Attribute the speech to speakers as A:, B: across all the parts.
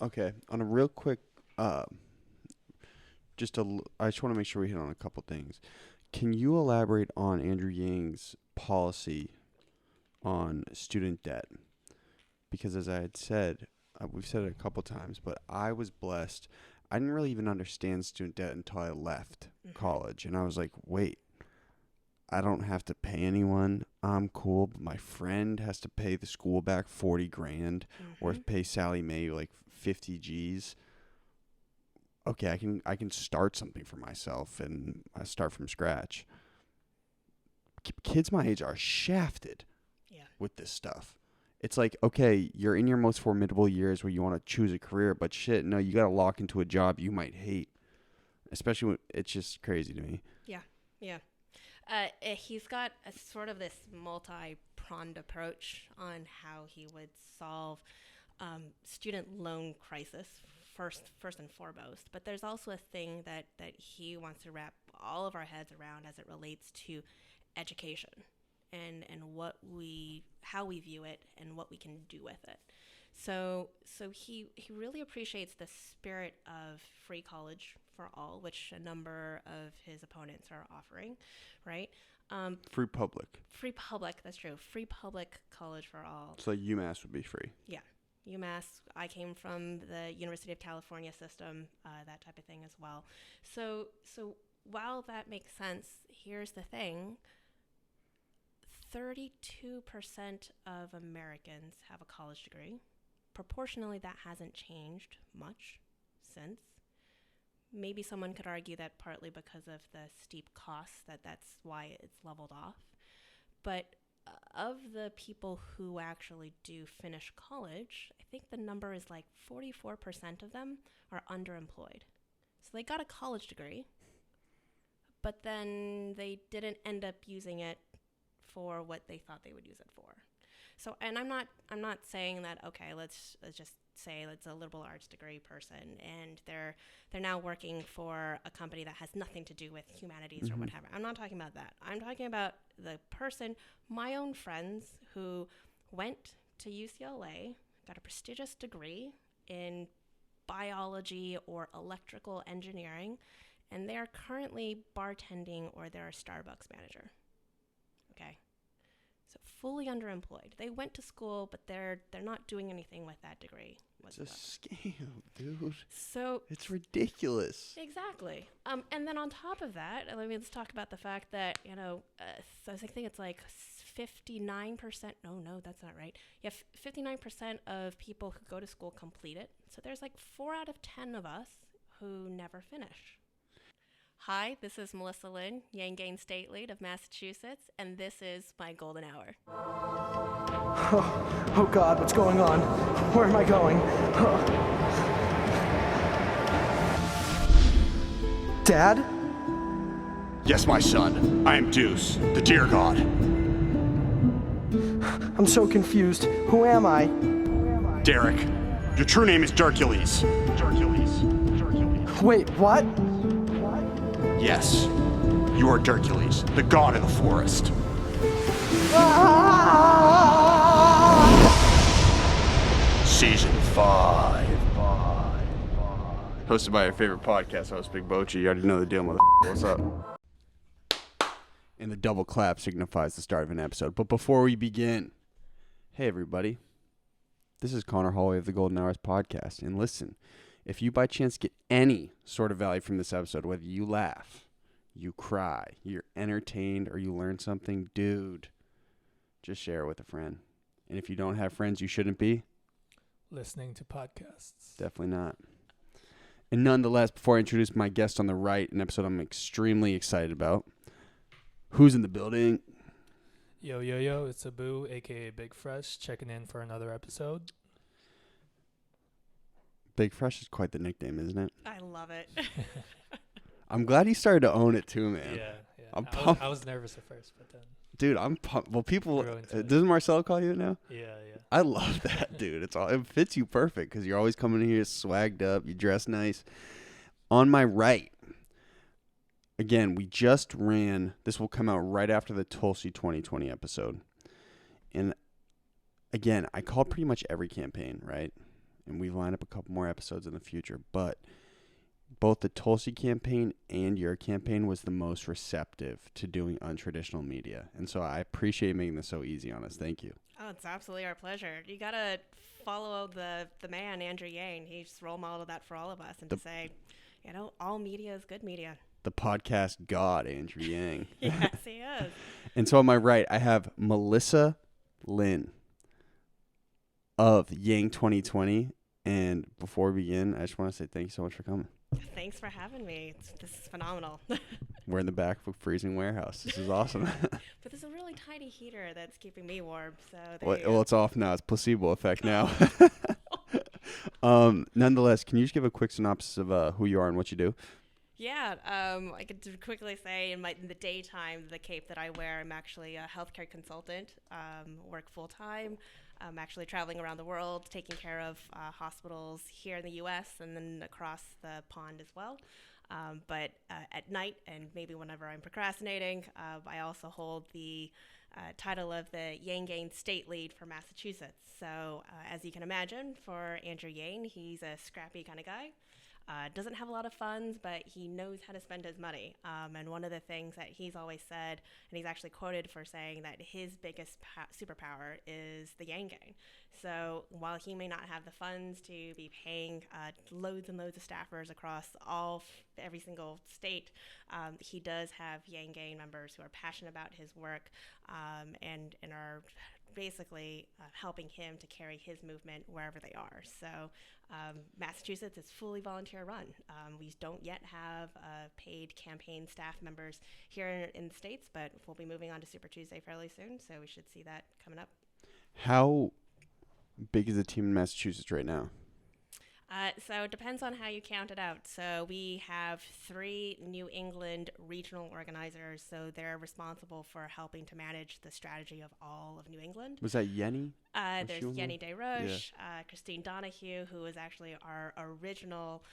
A: Okay, on a real quick, I just want to make sure we hit on a couple things. Can you elaborate on Andrew Yang's policy on student debt? Because as I had said, we've said it a couple times, but I was blessed. I didn't really even understand student debt until I left college, and I was like, wait, I don't have to pay anyone. I'm cool, but my friend has to pay the school back $40,000 or pay Sally Mae like 50 G's. Okay, I can start something for myself and I start from scratch. Kids my age are shafted with this stuff. It's like, okay, you're in your most formidable years where you want to choose a career, but shit, no, you got to lock into a job you might hate. Especially when it's just crazy to me.
B: Yeah. He's got a sort of this multi-pronged approach on how he would solve student loan crisis first and foremost. But there's also a thing that he wants to wrap all of our heads around as it relates to education and how we view it and what we can do with it. So he really appreciates the spirit of free college for all, which a number of his opponents are offering, right?
A: Free public.
B: Free public, that's true. Free public college for all.
A: So UMass would be free.
B: Yeah. UMass, I came from the University of California system, that type of thing as well. So while that makes sense, here's the thing. 32% of Americans have a college degree. Proportionally, that hasn't changed much since. Maybe someone could argue that partly because of the steep costs, that's why it's leveled off. But of the people who actually do finish college, I think the number is like 44% of them are underemployed. So they got a college degree, but then they didn't end up using it for what they thought they would use it for. So, and I'm not saying that, okay, let's just say it's a liberal arts degree person and they're now working for a company that has nothing to do with humanities or whatever. I'm not talking about that. I'm talking about the person, my own friends who went to UCLA, got a prestigious degree in biology or electrical engineering, and they are currently bartending or they're a Starbucks manager. Okay. So fully underemployed. They went to school, but they're not doing anything with that degree.
A: It's a scam, dude.
B: So
A: it's ridiculous.
B: Exactly. And then on top of that, let's talk about the fact that, so I think it's like 59%. No, that's not right. Yeah, 59% of people who go to school complete it. So there's like 4 out of 10 of us who never finish. Hi, this is Melissa Lin, Yangain State Lead of Massachusetts, and this is my Golden Hour.
C: Oh God, what's going on? Where am I going? Dad?
D: Yes, my son. I am Deuce, the deer god.
C: I'm so confused. Who am I?
D: Derek. Your true name is Dercules.
C: Wait, what?
D: Yes, you are Dercules, the god of the forest. Season 5.
A: Hosted by your favorite podcast host, Big Bochi. You already know the deal, mother. What's up? And the double clap signifies the start of an episode. But before we begin, hey everybody, this is Conor Holway of the Golden Hours podcast. And listen, if you by chance get any sort of value from this episode, whether you laugh, you cry, you're entertained, or you learn something, dude, just share it with a friend. And if you don't have friends, you shouldn't be
E: listening to podcasts.
A: Definitely not. And nonetheless, before I introduce my guest on the right, an episode I'm extremely excited about. Who's in the building?
E: Yo, it's Abu, a.k.a. Big Fresh, checking in for another episode.
A: Big Fresh is quite the nickname, isn't it?
B: I love it.
A: I'm glad he started to own it too, man.
E: Yeah.
A: I'm pumped.
E: I was nervous at first, but then...
A: Dude, I'm pumped. Well, people... Doesn't Marcelo call you it now?
E: Yeah.
A: I love that, dude. It fits you perfect because you're always coming in here swagged up. You dress nice. On my right, again, we just ran... This will come out right after the Tulsi 2020 episode. And again, I called pretty much every campaign, right? and we've lined up a couple more episodes in the future, but both the Tulsi campaign and your campaign was the most receptive to doing untraditional media. And so I appreciate making this so easy on us. Thank you.
B: Oh, it's absolutely our pleasure. You got to follow the man, Andrew Yang. He's role modeled that for all of us. And to say, all media is good media.
A: The podcast god, Andrew Yang.
B: Yes, he is.
A: And so on my right, I have Melissa Lin of Yang 2020. And before we begin, I just want to say thank you so much for coming.
B: Thanks for having me. This is phenomenal.
A: We're in the back of a freezing warehouse. This is awesome.
B: But there's a really tiny heater that's keeping me warm. So
A: well, it's off now. It's placebo effect now. Nonetheless, can you just give a quick synopsis of who you are and what you do?
B: Yeah, I could quickly say in the daytime, the cape that I wear, I'm actually a healthcare consultant, work full-time. I'm actually traveling around the world, taking care of hospitals here in the U.S. and then across the pond as well. But at night, and maybe whenever I'm procrastinating, I also hold the title of the Yang Gang State Lead for Massachusetts. So as you can imagine, for Andrew Yang, he's a scrappy kind of guy. Doesn't have a lot of funds, but he knows how to spend his money. And one of the things that he's always said, and he's actually quoted for saying that his biggest superpower is the Yang Gang. So while he may not have the funds to be paying loads and loads of staffers across every single state, he does have Yang Gang members who are passionate about his work and are basically helping him to carry his movement wherever they are. So Massachusetts is fully volunteer run. We don't yet have paid campaign staff members here in the States, but we'll be moving on to Super Tuesday fairly soon, so we should see that coming up.
A: How big is the team in Massachusetts right now?
B: So it depends on how you count it out. So we have 3 New England regional organizers. So they're responsible for helping to manage the strategy of all of New England.
A: Was that Yenny?
B: There's Yenny DeRoche, Christine Donahue, who was actually our original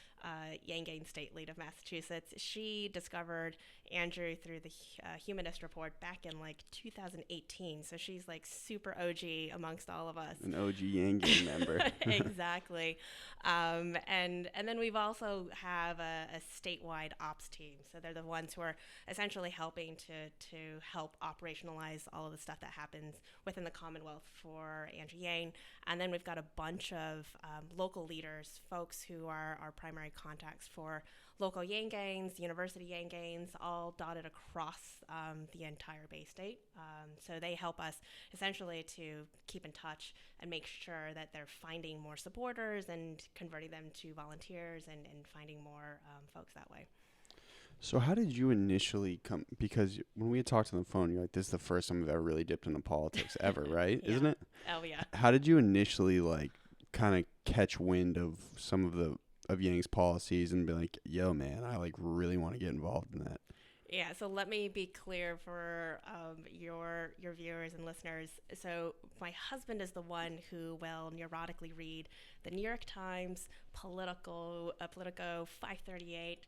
B: Yang Gang State Lead of Massachusetts. She discovered Andrew through the Humanist Report back in 2018. So she's super OG amongst all of us.
A: An OG Yang Gang member.
B: Exactly. And then we've also have a statewide ops team. So they're the ones who are essentially helping to help operationalize all of the stuff that happens within the Commonwealth for Andrew Yang. And then we've got a bunch of local leaders, folks who are our primary contacts for local Yang Gangs, university Yang Gangs, all dotted across the entire Bay State. So they help us essentially to keep in touch and make sure that they're finding more supporters and converting them to volunteers and finding more folks that way.
A: So how did you initially come? Because when we had talked on the phone, you're like, this is the first time I've ever really dipped into politics ever, right?
B: Yeah.
A: Isn't it?
B: Oh, yeah.
A: How did you initially kind of catch wind of some of Yang's policies and be like, yo, man, I really want to get involved in that?
B: Yeah, so let me be clear for your viewers and listeners. So my husband is the one who will neurotically read the New York Times, Politico, 538,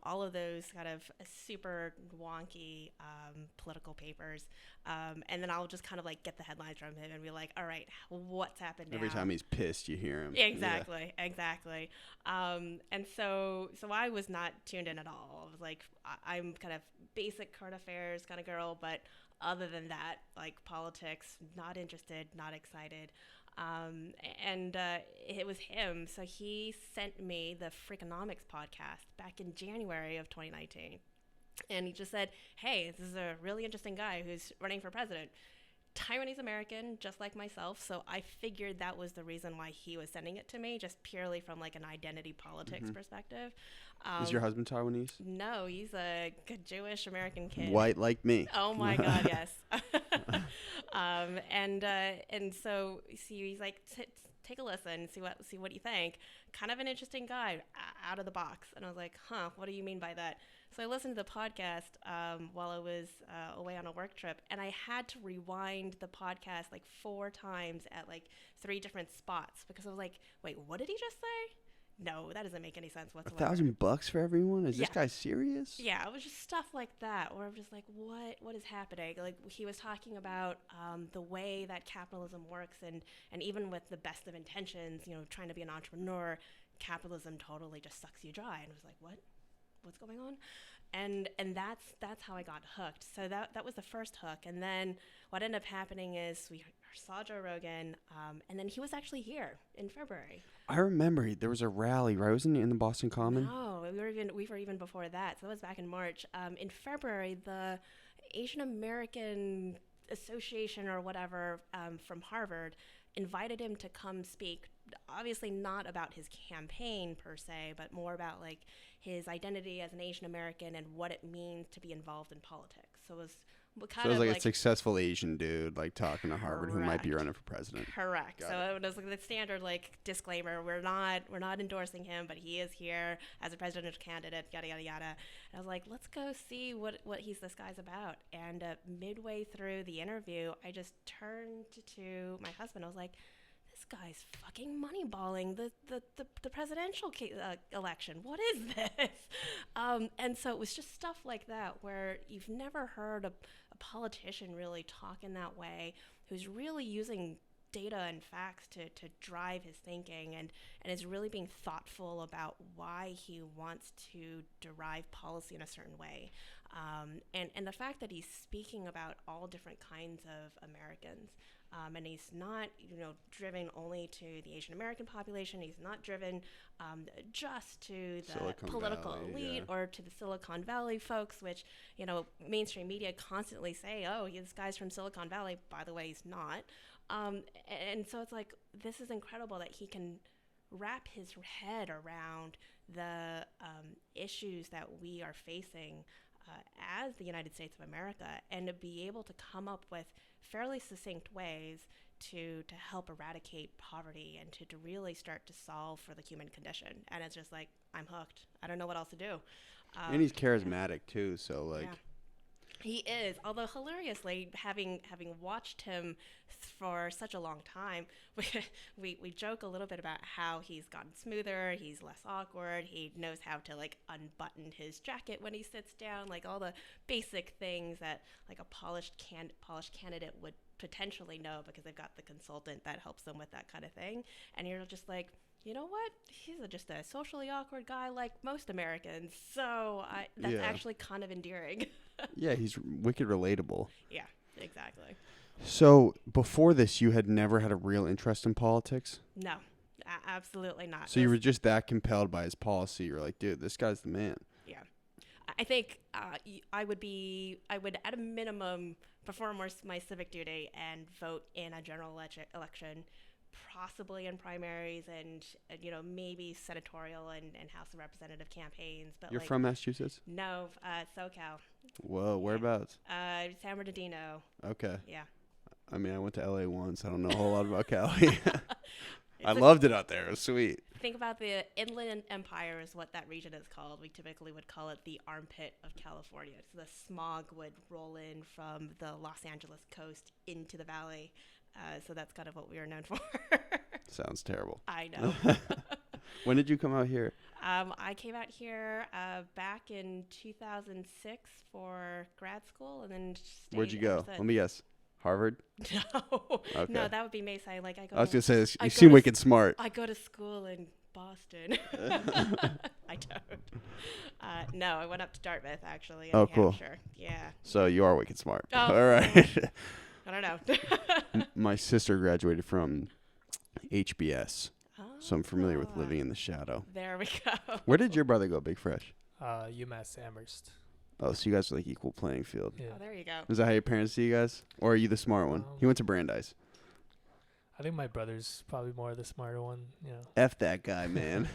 B: all of those kind of super wonky political papers. And then I'll just kind of get the headlines from him and be like, all right, what's happened now?
A: Every time he's pissed, you hear him.
B: Exactly. And so I was not tuned in at all. I was like, I'm kind of basic current affairs kind of girl, but other than that, politics, not interested, not excited. And it was him. So he sent me the Freakonomics podcast back in January of 2019. And he just said, hey, this is a really interesting guy who's running for president. Taiwanese American, just like myself. So I figured that was the reason why he was sending it to me, just purely from an identity politics perspective.
A: Is your husband Taiwanese?
B: No, he's a Jewish American kid.
A: White like me.
B: Oh my God, yes. And so he's like, take a listen, see what you think. Kind of an interesting guy, out of the box. And I was like, what do you mean by that? So I listened to the podcast while I was away on a work trip, and I had to rewind the podcast 4 times at 3 different spots because I was like, wait, what did he just say? no, that doesn't make any sense whatsoever.
A: $1,000 for everyone? Is this
B: Yeah.
A: guy serious?
B: Yeah, it was just stuff like that where I'm just like, what is happening? Like, he was talking about the way that capitalism works, and even with the best of intentions, trying to be an entrepreneur, capitalism totally just sucks you dry. And I was like, what's going on? And that's how I got hooked. So that was the first hook. And then what ended up happening is we saw Joe Rogan, and then he was actually here in February.
A: I remember there was a rally, right? Wasn't it in the Boston Common?
B: No, we were even before that. So that was back in March. In February, the Asian American Association or whatever from Harvard invited him to come speak. Obviously not about his campaign per se, but more about like his identity as an Asian American and what it means to be involved in politics. So it was kind of
A: like a successful Asian dude like talking to Harvard who might be
B: Correct.
A: running for president.
B: Correct.
A: Got
B: So it was like the standard like disclaimer: we're not endorsing him, but he is here as a presidential candidate. Yada yada yada. And I was like, let's go see what this guy's about. And midway through the interview, I just turned to my husband. I was like, this guy's fucking moneyballing the presidential election. What is this? And so it was just stuff like that where you've never heard a politician really talk in that way, who's really using data and facts to drive his thinking and is really being thoughtful about why he wants to derive policy in a certain way. And the fact that he's speaking about all different kinds of Americans. And he's not, driven only to the Asian American population. He's not driven just to the
A: Silicon
B: political
A: Valley,
B: elite or to the Silicon Valley folks, which, mainstream media constantly say, oh, this guy's from Silicon Valley. By the way, he's not. And so it's like, this is incredible that he can wrap his head around the issues that we are facing as the United States of America, and to be able to come up with fairly succinct ways to help eradicate poverty and to really start to solve for the human condition. And it's just like, I'm hooked. I don't know what else to do.
A: And he's charismatic too, so like...
B: Yeah. He is, although hilariously, having watched him for such a long time, we joke a little bit about how he's gotten smoother, he's less awkward, he knows how to like unbutton his jacket when he sits down, like all the basic things that like a polished candidate would potentially know because they've got the consultant that helps them with that kind of thing. And you're just like, you know what? He's just a socially awkward guy like most Americans. So that's actually kind of endearing.
A: Yeah, he's wicked relatable.
B: Yeah, exactly.
A: So before this, you had never had a real interest in politics?
B: No, absolutely not.
A: So you were just that compelled by his policy. You're like, dude, this guy's the man.
B: Yeah. I think I would at a minimum perform my civic duty and vote in a general election, possibly in primaries and maybe senatorial and House of Representative campaigns. But
A: You're from Massachusetts?
B: No, SoCal.
A: Whoa, whereabouts?
B: San Bernardino.
A: Okay.
B: Yeah.
A: I mean, I went to LA once. I don't know a whole lot about Cali. I loved it out there. It was sweet.
B: Think about the Inland Empire is what that region is called. We typically would call it the armpit of California. So the smog would roll in from the Los Angeles coast into the valley. So that's kind of what we are known for.
A: Sounds terrible.
B: I know.
A: When did you come out here?
B: I came out here back in 2006 for grad school, and then stayed.
A: Where'd you go? Let me guess. Harvard?
B: No.
A: Okay.
B: No, that would be Mesa. I was
A: going to say, you seem wicked smart.
B: I go to school in Boston. I don't. No, I went up to Dartmouth, actually. In
A: Oh, cool.
B: Hampshire. Yeah.
A: So you are wicked smart.
B: Oh,
A: all right.
B: I don't know.
A: My sister graduated from HBS,
B: Oh,
A: so I'm familiar with living in the shadow.
B: There we go.
A: Where did your brother go, Big Fresh?
E: UMass Amherst.
A: Oh, so you guys are like equal playing field.
E: Yeah.
B: Oh, there you go.
A: Is that how your parents see you guys? Or are you the smart one? He went to Brandeis.
E: I think my brother's probably more the smarter one.
A: F that guy, man.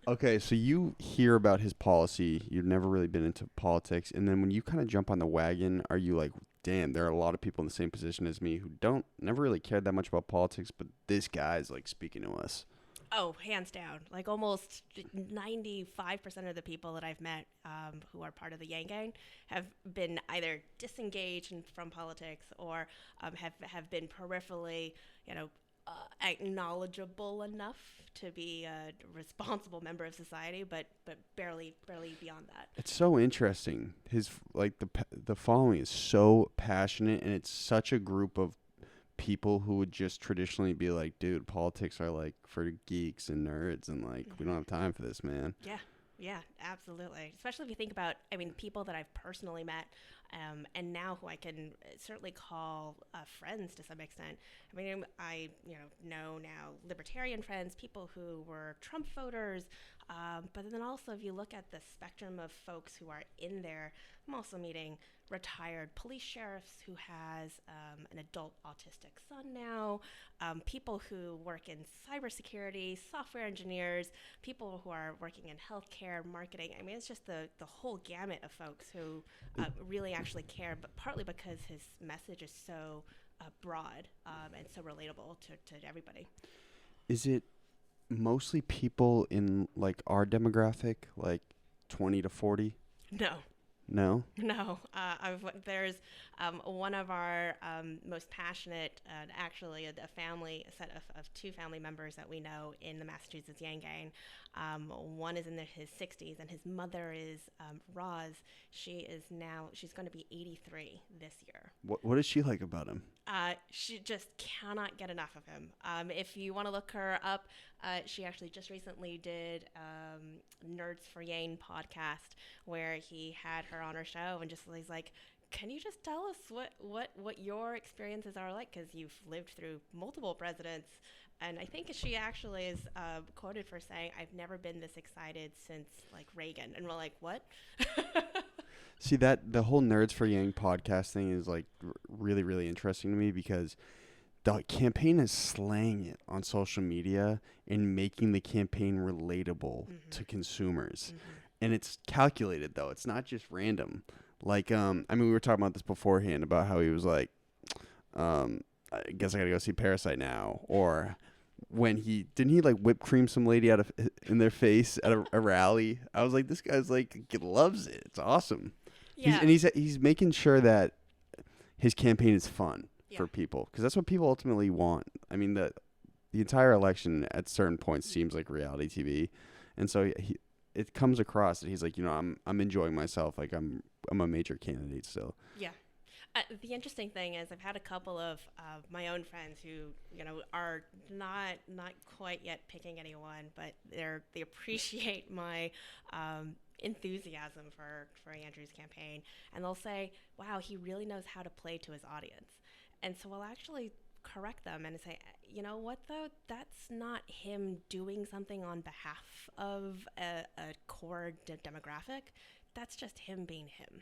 A: Okay, so you hear about his policy. You've never really been into politics. And then when you kind of jump on the wagon, are you like, damn, there are a lot of people in the same position as me who never really cared that much about politics, but this guy's like speaking to us?
B: Oh, hands down. Like almost 95% of the people that I've met who are part of the Yang Gang have been either disengaged from politics or have been peripherally, acknowledgeable enough to be a responsible member of society, but barely beyond that.
A: It's so interesting. His the following is so passionate, and it's such a group of people who would just traditionally be like, dude, politics are like for geeks and nerds, and like we don't have time for this, man.
B: Yeah, absolutely. Especially if you think about, I mean, people that I've personally met, and now who I can certainly call friends to some extent. I mean, I know now libertarian friends, people who were Trump voters, but then also if you look at the spectrum of folks who are in there, I'm also meeting retired police sheriffs who has an adult autistic son now, people who work in cybersecurity, software engineers, people who are working in healthcare, marketing. I mean, it's just the whole gamut of folks who really actually care, but partly because his message is so broad and so relatable to everybody.
A: Is it mostly people in like our demographic, like 20 to 40?
B: No.
A: No?
B: There's one of our most passionate, actually a set of two family members that we know in the Massachusetts Yang Gang. One is in his 60s, and his mother is Roz. She's going to be 83 this year.
A: What is she like about him?
B: She just cannot get enough of him. If you want to look her up, she actually just recently did Nerds for Yang podcast where he had her on her show and he's like, can you just tell us what your experiences are like? Because you've lived through multiple presidents. And I think she actually is quoted for saying, I've never been this excited since like Reagan. And we're like, what?
A: See, that the whole Nerds for Yang podcast thing is like really, really interesting to me because the campaign is slaying it on social media and making the campaign relatable to consumers. And it's calculated, though. It's not just random. Like, I mean, we were talking about this beforehand about how he was like, I guess I got to go see Parasite now. Or when didn't he like whip cream some lady in their face at a rally? I was like, this guy's like loves it. It's awesome.
B: Yeah.
A: He's making sure that his campaign is fun for people because that's what people ultimately want. I mean, the entire election at certain points seems like reality TV, and so it comes across that he's like, I'm enjoying myself, like I'm a major candidate still.
B: Yeah. The interesting thing is I've had a couple of my own friends who, are not quite yet picking anyone, but they appreciate my enthusiasm for Andrew's campaign. And they'll say, wow, he really knows how to play to his audience. And so I'll actually correct them and say, you know what, though? That's not him doing something on behalf of a core demographic. That's just him being him.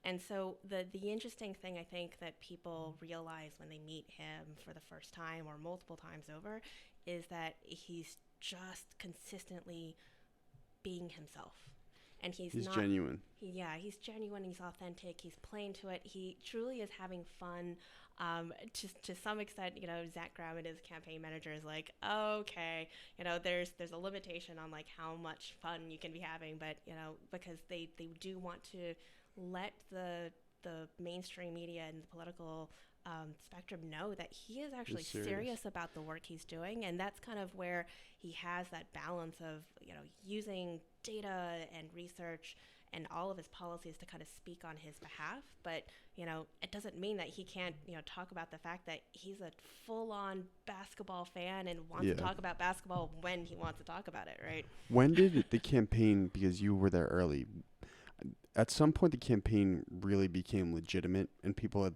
B: And so the interesting thing I think that people realize when they meet him for the first time or multiple times over is that he's just consistently being himself. And he's not
A: genuine.
B: He's genuine. He's authentic. He's playing to it. He truly is having fun. To some extent, Zach Graham and his campaign manager is like, okay, there's a limitation on like how much fun you can be having, but because they do want to let the mainstream media and the political spectrum know that he is actually serious about the work he's doing, and that's kind of where he has that balance of using data and research and all of his policies to kind of speak on his behalf, but it doesn't mean that he can't talk about the fact that he's a full-on basketball fan and wants to talk about basketball when he wants to talk about it, right?
A: When did the campaign, because you were there early, at some point the campaign really became legitimate and people had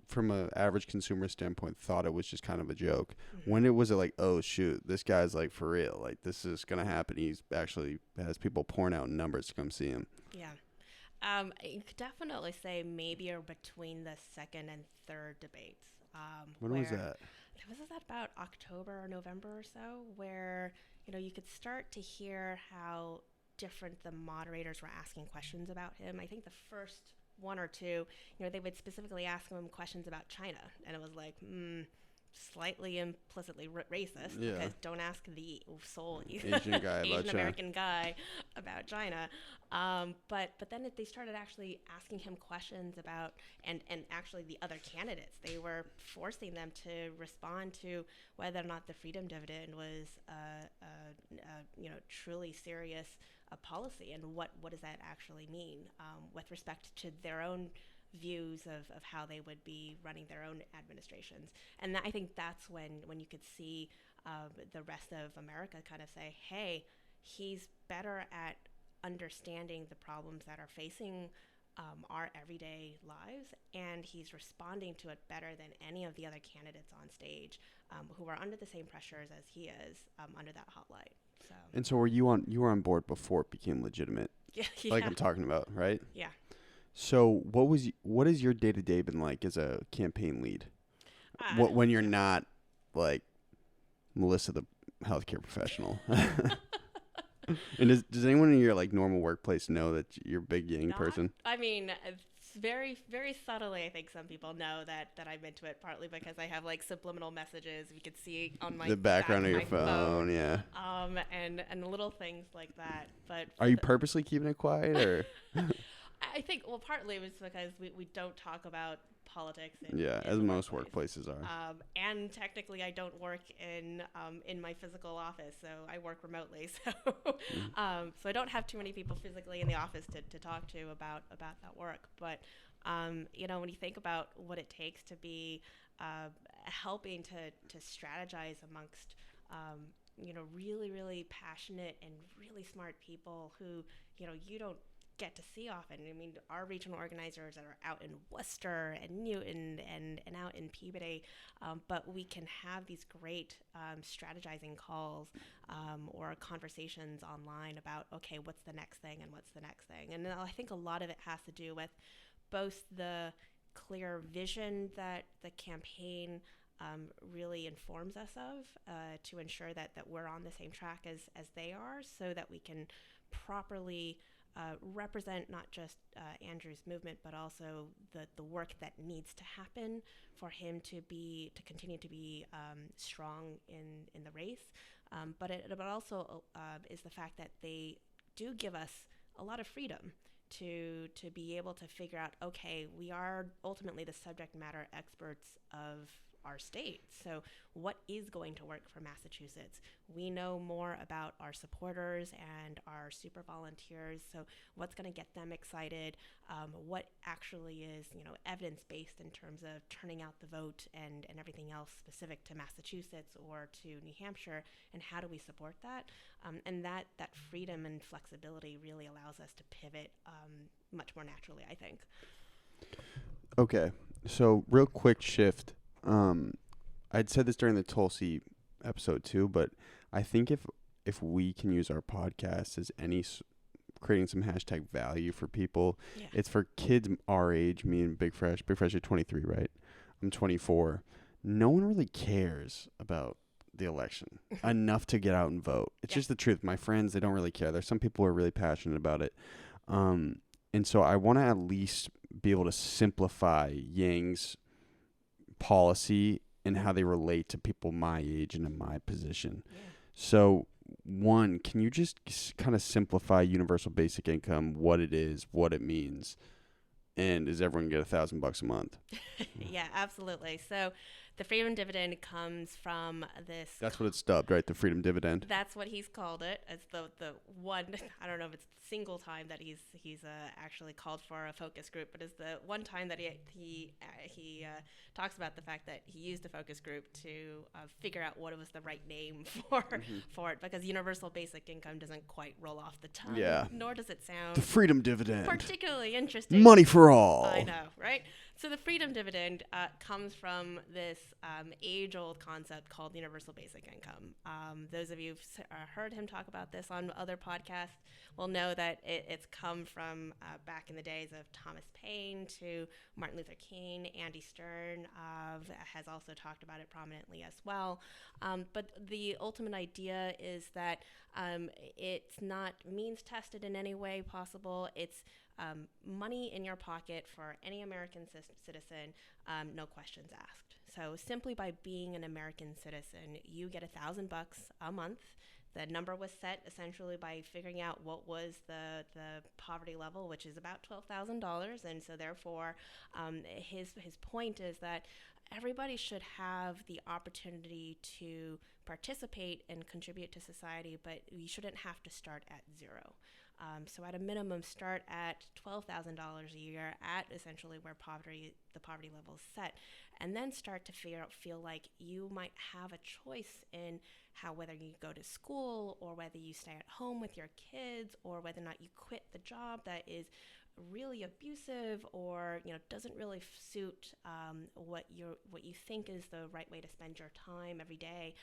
A: from an average consumer standpoint thought it was just kind of a joke? When was it like, oh shoot, this guy's like for real, like this is gonna happen, he's actually has people pouring out numbers to come see him?
B: You could definitely say maybe between the second and third debates.
A: When was that?
B: Was that about October or November or so, where you could start to hear how different the moderators were asking questions about him. I think the first one or two, they would specifically ask him questions about China, and it was like, slightly implicitly racist,
A: Yeah.
B: because don't ask the sole
A: Asian guy about
B: Asian
A: China.
B: American guy about China. But then they started actually asking him questions about, and actually the other candidates, they were forcing them to respond to whether or not the freedom dividend was truly serious policy, and what does that actually mean with respect to their own views of how they would be running their own administrations. And I think that's when you could see the rest of America kind of say, hey, he's better at understanding the problems that are facing our everyday lives, and he's responding to it better than any of the other candidates on stage who are under the same pressures as he is under that hot light. So.
A: And so you were on board before it became legitimate,
B: Yeah.
A: like I'm talking about, right?
B: Yeah.
A: So what has your day-to-day been like as a campaign lead? When you're not like Melissa, the healthcare professional? And does anyone in your like normal workplace know that you're a big Yang person?
B: I mean, very, very subtly, I think some people know that I'm into it, partly because I have like subliminal messages you could see on my
A: the background of your phone, yeah.
B: And little things like that. But
A: are you purposely keeping it quiet, or?
B: I think, well, partly it was because we don't talk about politics.
A: As most workplaces are.
B: And technically, I don't work in my physical office, so I work remotely. So, so I don't have too many people physically in the office to talk to about that work. But when you think about what it takes to be helping to strategize amongst really, really passionate and really smart people who you don't get to see often. I mean, our regional organizers that are out in Worcester and Newton and out in Peabody, but we can have these great strategizing calls or conversations online about, okay, what's the next thing and what's the next thing. And I think a lot of it has to do with both the clear vision that the campaign really informs us of to ensure that we're on the same track as they are, so that we can properly represent not just Andrew's movement, but also the work that needs to happen for him to continue to be strong in the race. But also is the fact that they do give us a lot of freedom to be able to figure out, okay, we are ultimately the subject matter experts of our state. So what is going to work for Massachusetts? We know more about our supporters and our super volunteers. So what's going to get them excited? What actually is, evidence-based in terms of turning out the vote and everything else specific to Massachusetts or to New Hampshire, and how do we support that? And that freedom and flexibility really allows us to pivot much more naturally, I think.
A: Okay, so real quick shift. I'd said this during the Tulsi episode too, but I think if we can use our podcast as creating some hashtag value for people, it's for kids our age, me and Big Fresh. Big Fresh, you're 23, right? I'm 24. No one really cares about the election enough to get out and vote. It's just the truth. My friends, they don't really care. There's some people who are really passionate about it. And so I want to at least be able to simplify Yang's policy and how they relate to people my age and in my position. So one, can you just kind of simplify universal basic income, what it is, what it means, and does everyone get $1,000 a month?
B: Yeah, absolutely. So the freedom dividend comes from this.
A: That's what it's dubbed, right? The freedom dividend.
B: That's what he's called it. It's the one. I don't know if it's the single time that he's actually called for a focus group, but it's the one time that he talks about the fact that he used a focus group to figure out what was the right name for it, because universal basic income doesn't quite roll off the tongue.
A: Yeah.
B: Nor does it sound
A: the freedom dividend.
B: particularly interesting.
A: Money for all.
B: I know, right? So the freedom dividend comes from this age-old concept called universal basic income. Those of you who've heard him talk about this on other podcasts will know that it's come from back in the days of Thomas Paine to Martin Luther King. Andy Stern has also talked about it prominently as well. But the ultimate idea is that it's not means-tested in any way possible. It's money in your pocket for any American citizen, no questions asked. So simply by being an American citizen, you get $1,000 a month. The number was set essentially by figuring out what was the poverty level, which is about $12,000, and so therefore, his point is that everybody should have the opportunity to participate and contribute to society, but you shouldn't have to start at zero. So at a minimum, start at $12,000 a year at essentially where the poverty level is set, and then start to feel like you might have a choice in whether you go to school or whether you stay at home with your kids or whether or not you quit the job that is really abusive or doesn't really suit what you think is the right way to spend your time every day,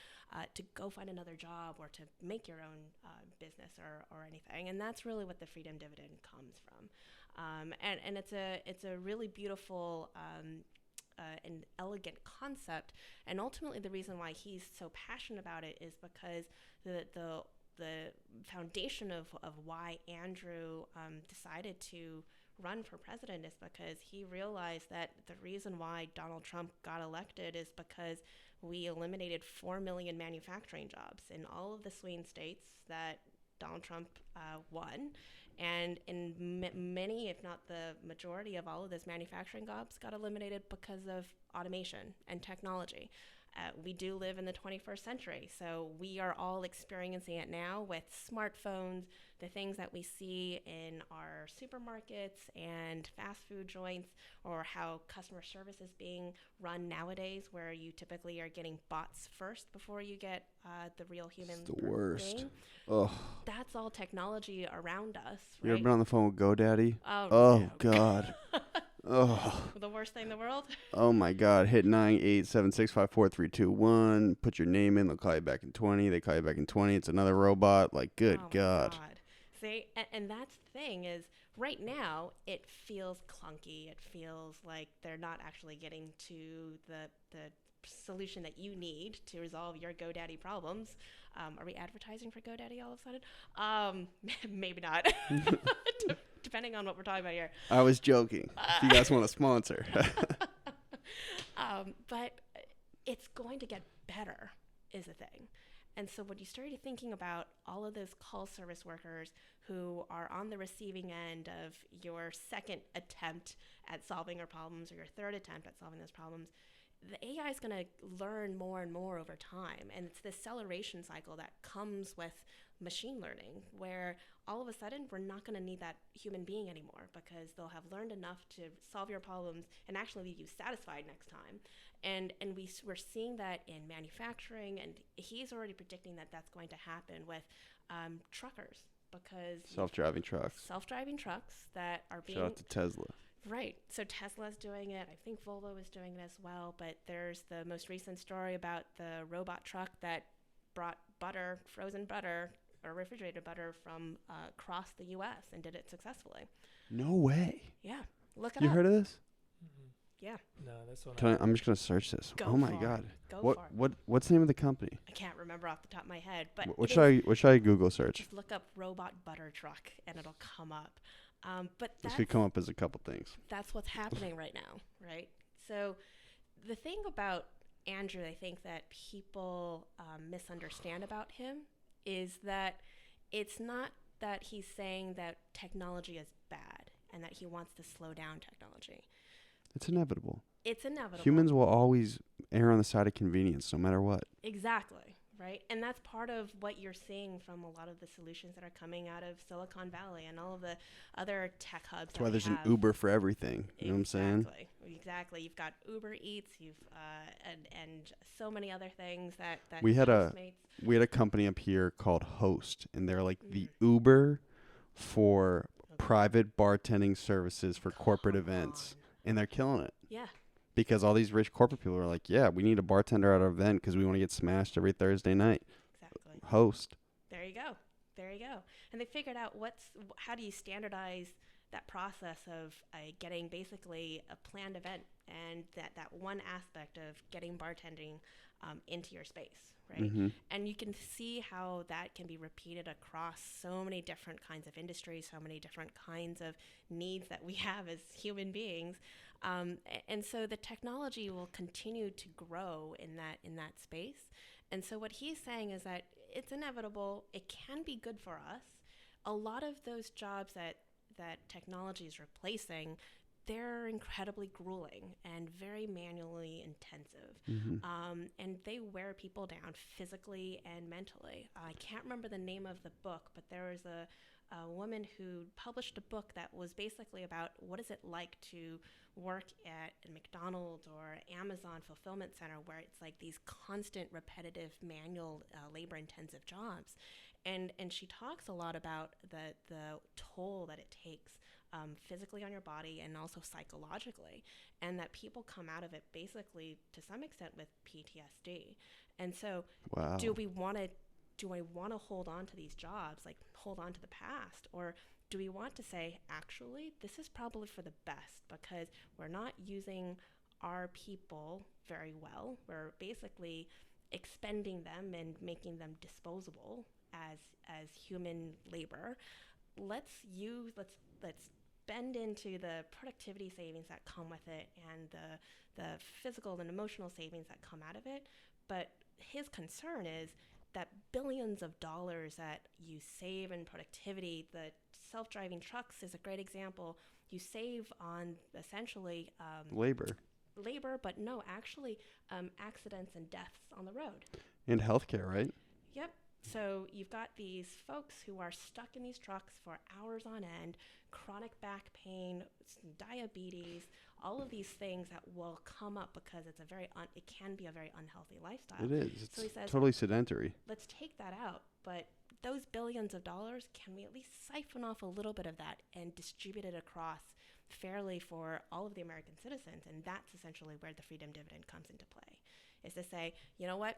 B: to go find another job or to make your own business or anything. And that's really what the freedom dividend comes from. And it's a really beautiful an elegant concept, and ultimately the reason why he's so passionate about it is because the foundation of why Andrew decided to run for president is because he realized that the reason why Donald Trump got elected is because we eliminated 4 million manufacturing jobs in all of the swing states that Donald Trump won. And in many, if not the majority of all of those manufacturing jobs got eliminated because of automation and technology. We do live in the 21st century, so we are all experiencing it now with smartphones, the things that we see in our supermarkets and fast food joints, or how customer service is being run nowadays, where you typically are getting bots first before you get the real human.
A: It's the worst.
B: Being.
A: Ugh.
B: That's all technology around us,
A: You
B: right?
A: ever been on the phone with GoDaddy?
B: Oh,
A: Oh
B: no.
A: God. Oh.
B: The worst thing in the world?
A: Oh my God. Hit 987654321. Put your name in. They'll call you back in 20. They call you back in 20. It's another robot. Like, good
B: Oh my
A: God.
B: See, and that's the thing is right now it feels clunky. It feels like they're not actually getting to the solution that you need to resolve your GoDaddy problems. Are we advertising for GoDaddy all of a sudden? Maybe not. Depending on what we're talking about here.
A: I was joking. If you guys want to sponsor.
B: But it's going to get better is the thing. And so when you started thinking about all of those call service workers who are on the receiving end of your second attempt at solving our problems or your third attempt at solving those problems, the AI is going to learn more and more over time. And it's this acceleration cycle that comes with machine learning, where all of a sudden we're not going to need that human being anymore because they'll have learned enough to solve your problems and actually leave you satisfied next time. And we're seeing that in manufacturing, and he's already predicting that that's going to happen with truckers, because
A: Self-driving trucks.
B: Self-driving trucks that are being...
A: Shout out to Tesla.
B: Right. So Tesla's doing it. I think Volvo is doing it as well. But there's the most recent story about the robot truck that brought butter, frozen butter, or refrigerated butter from across the U.S. and did it successfully.
A: No way.
B: Yeah. Look it
A: You
B: up.
A: heard of this?
B: Yeah.
E: No, that's one.
A: I'm just gonna search this.
B: Go
A: Oh my
B: for it.
A: God.
B: Go for it.
A: What's the name of the company?
B: I can't remember off the top of my head. But
A: What should I Google search?
B: just look up robot butter truck and it'll come up. But
A: This could come up as a couple things.
B: that's what's happening right now, right? So the thing about Andrew, I think that people misunderstand about him is that it's not that he's saying that technology is bad and that he wants to slow down technology.
A: It's inevitable.
B: It's inevitable.
A: Humans will always err on the side of convenience, no matter what.
B: Exactly, right? And that's part of what you're seeing from a lot of the solutions that are coming out of Silicon Valley and all of the other tech hubs.
A: That's why there's an Uber for everything. You know what I'm saying?
B: Exactly. You've got Uber Eats. And so many other things that
A: We had
B: Postmates.
A: We had a company up here called Host, and they're like the Uber for private bartending services for corporate events, and they're killing it.
B: Yeah.
A: Because all these rich corporate people are like, yeah, we need a bartender at our event because we want to get smashed every Thursday night.
B: Exactly.
A: Host.
B: There you go. There you go. And they figured out how do you standardize that process of getting basically a planned event, and that one aspect of getting bartending into your space, right?
A: Mm-hmm.
B: And you can see how that can be repeated across so many different kinds of industries, so many different kinds of needs that we have as human beings. And so the technology will continue to grow in that space. And so what he's saying is that it's inevitable. It can be good for us. A lot of those jobs that technology is replacing, they're incredibly grueling and very manually intensive. And they wear people down physically and mentally. I can't remember the name of the book, but there was a woman who published a book that was basically about what is it like to work at a McDonald's or Amazon fulfillment center, where it's like these constant, repetitive, manual, labor-intensive jobs. And she talks a lot about the toll that it takes physically on your body and also psychologically, and that people come out of it basically to some extent with PTSD. And so
A: Wow.
B: do I want to hold on to these jobs, like hold on to the past, or do we want to say, actually, this is probably for the best because we're not using our people very well. We're basically expending them and making them disposable as human labor. Let's bend into the productivity savings that come with it and the physical and emotional savings that come out of it. But his concern is that billions of dollars that you save in productivity, the self-driving trucks is a great example. You save on essentially
A: Labor
B: but no, actually accidents and deaths on the road.
A: and healthcare, right?
B: Yep. So you've got these folks who are stuck in these trucks for hours on end, chronic back pain, diabetes, all of these things that will come up because it can be a very unhealthy lifestyle.
A: It is. It's
B: So he says,
A: totally sedentary.
B: let's take that out, but those billions of dollars, can we at least siphon off a little bit of that and distribute it across fairly for all of the American citizens? And that's essentially where the freedom dividend comes into play, is to say, you know what,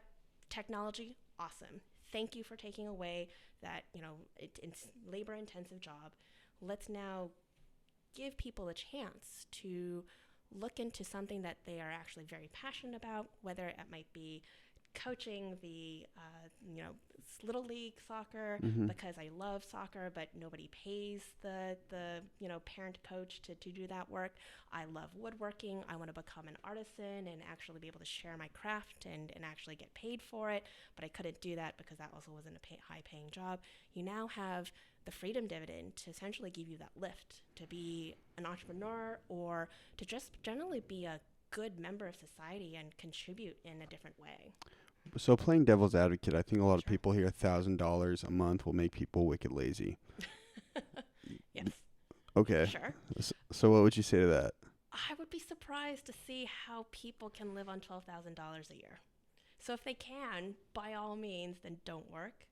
B: technology, awesome. Thank you for taking away that, it's labor-intensive job. Let's now give people a chance to look into something that they are actually very passionate about, whether it might be coaching the little league soccer because I love soccer, but nobody pays the parent coach to do that work. I love woodworking. I want to become an artisan and actually be able to share my craft and actually get paid for it, but I couldn't do that because that also wasn't a high-paying job. You now have the freedom dividend to essentially give you that lift to be an entrepreneur or to just generally be a good member of society and contribute in a different way.
A: So playing devil's advocate, I think a lot of people hear $1,000 a month will make people wicked lazy.
B: Yes.
A: Okay.
B: Sure.
A: So what would you say to that?
B: I would be surprised to see how people can live on $12,000 a year. So if they can, by all means, then don't work.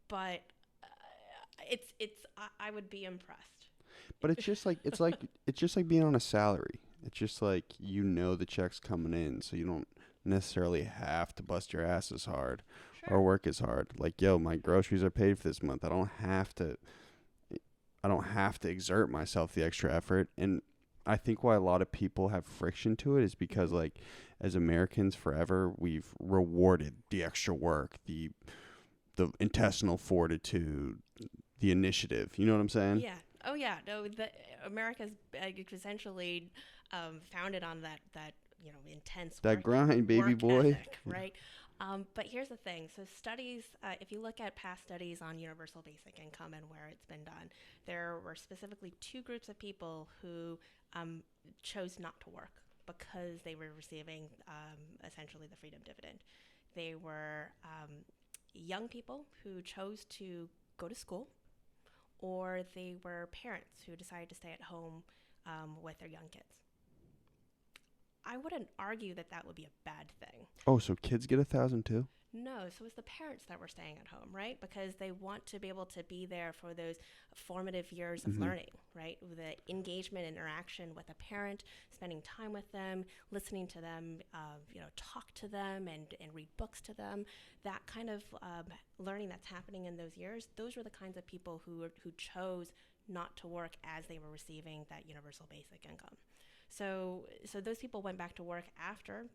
B: But I would be impressed.
A: But it's just like being on a salary. It's just like the check's coming in, so you don't necessarily have to bust your ass as hard or work as hard. Like, my groceries are paid for this month. I don't have to exert myself the extra effort. And I think why a lot of people have friction to it is because, like, as Americans forever, we've rewarded the extra work, the intestinal fortitude, the initiative. You know what I'm saying?
B: Yeah. Oh, yeah. No, America's essentially founded on that intense
A: that grind, baby boy.
B: Ethic, right? But here's the thing. So studies, if you look at past studies on universal basic income and where it's been done, there were specifically two groups of people who chose not to work because they were receiving essentially the freedom dividend. They were young people who chose to go to school, or they were parents who decided to stay at home with their young kids. I wouldn't argue that would be a bad thing.
A: Oh, so kids get 1,000 too?
B: No, so it's the parents that were staying at home, right? Because they want to be able to be there for those formative years of learning, right? The engagement, interaction with a parent, spending time with them, listening to them, talk to them and read books to them. That kind of learning that's happening in those years, those were the kinds of people who chose not to work as they were receiving that universal basic income. So those people went back to work after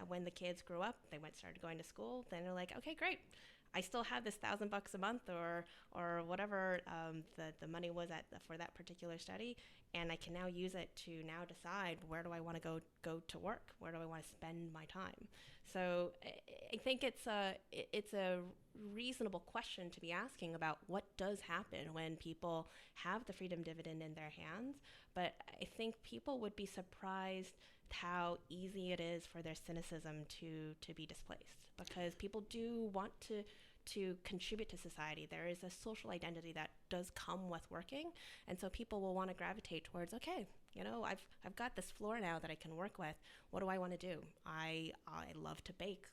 B: when the kids grew up, they started going to school. Then they're like, okay, great. I still have this $1,000 a month or whatever the money was for that particular study, and I can now use it to now decide where do I want to go to work, where do I want to spend my time. So I think it's a reasonable question to be asking about what does happen when people have the freedom dividend in their hands. But I think people would be surprised how easy it is for their cynicism to be displaced, because people do want to contribute to society. There is a social identity that does come with working, and so people will want to gravitate towards, okay, I've got this floor now that I can work with. What do I want to do? I love to bake.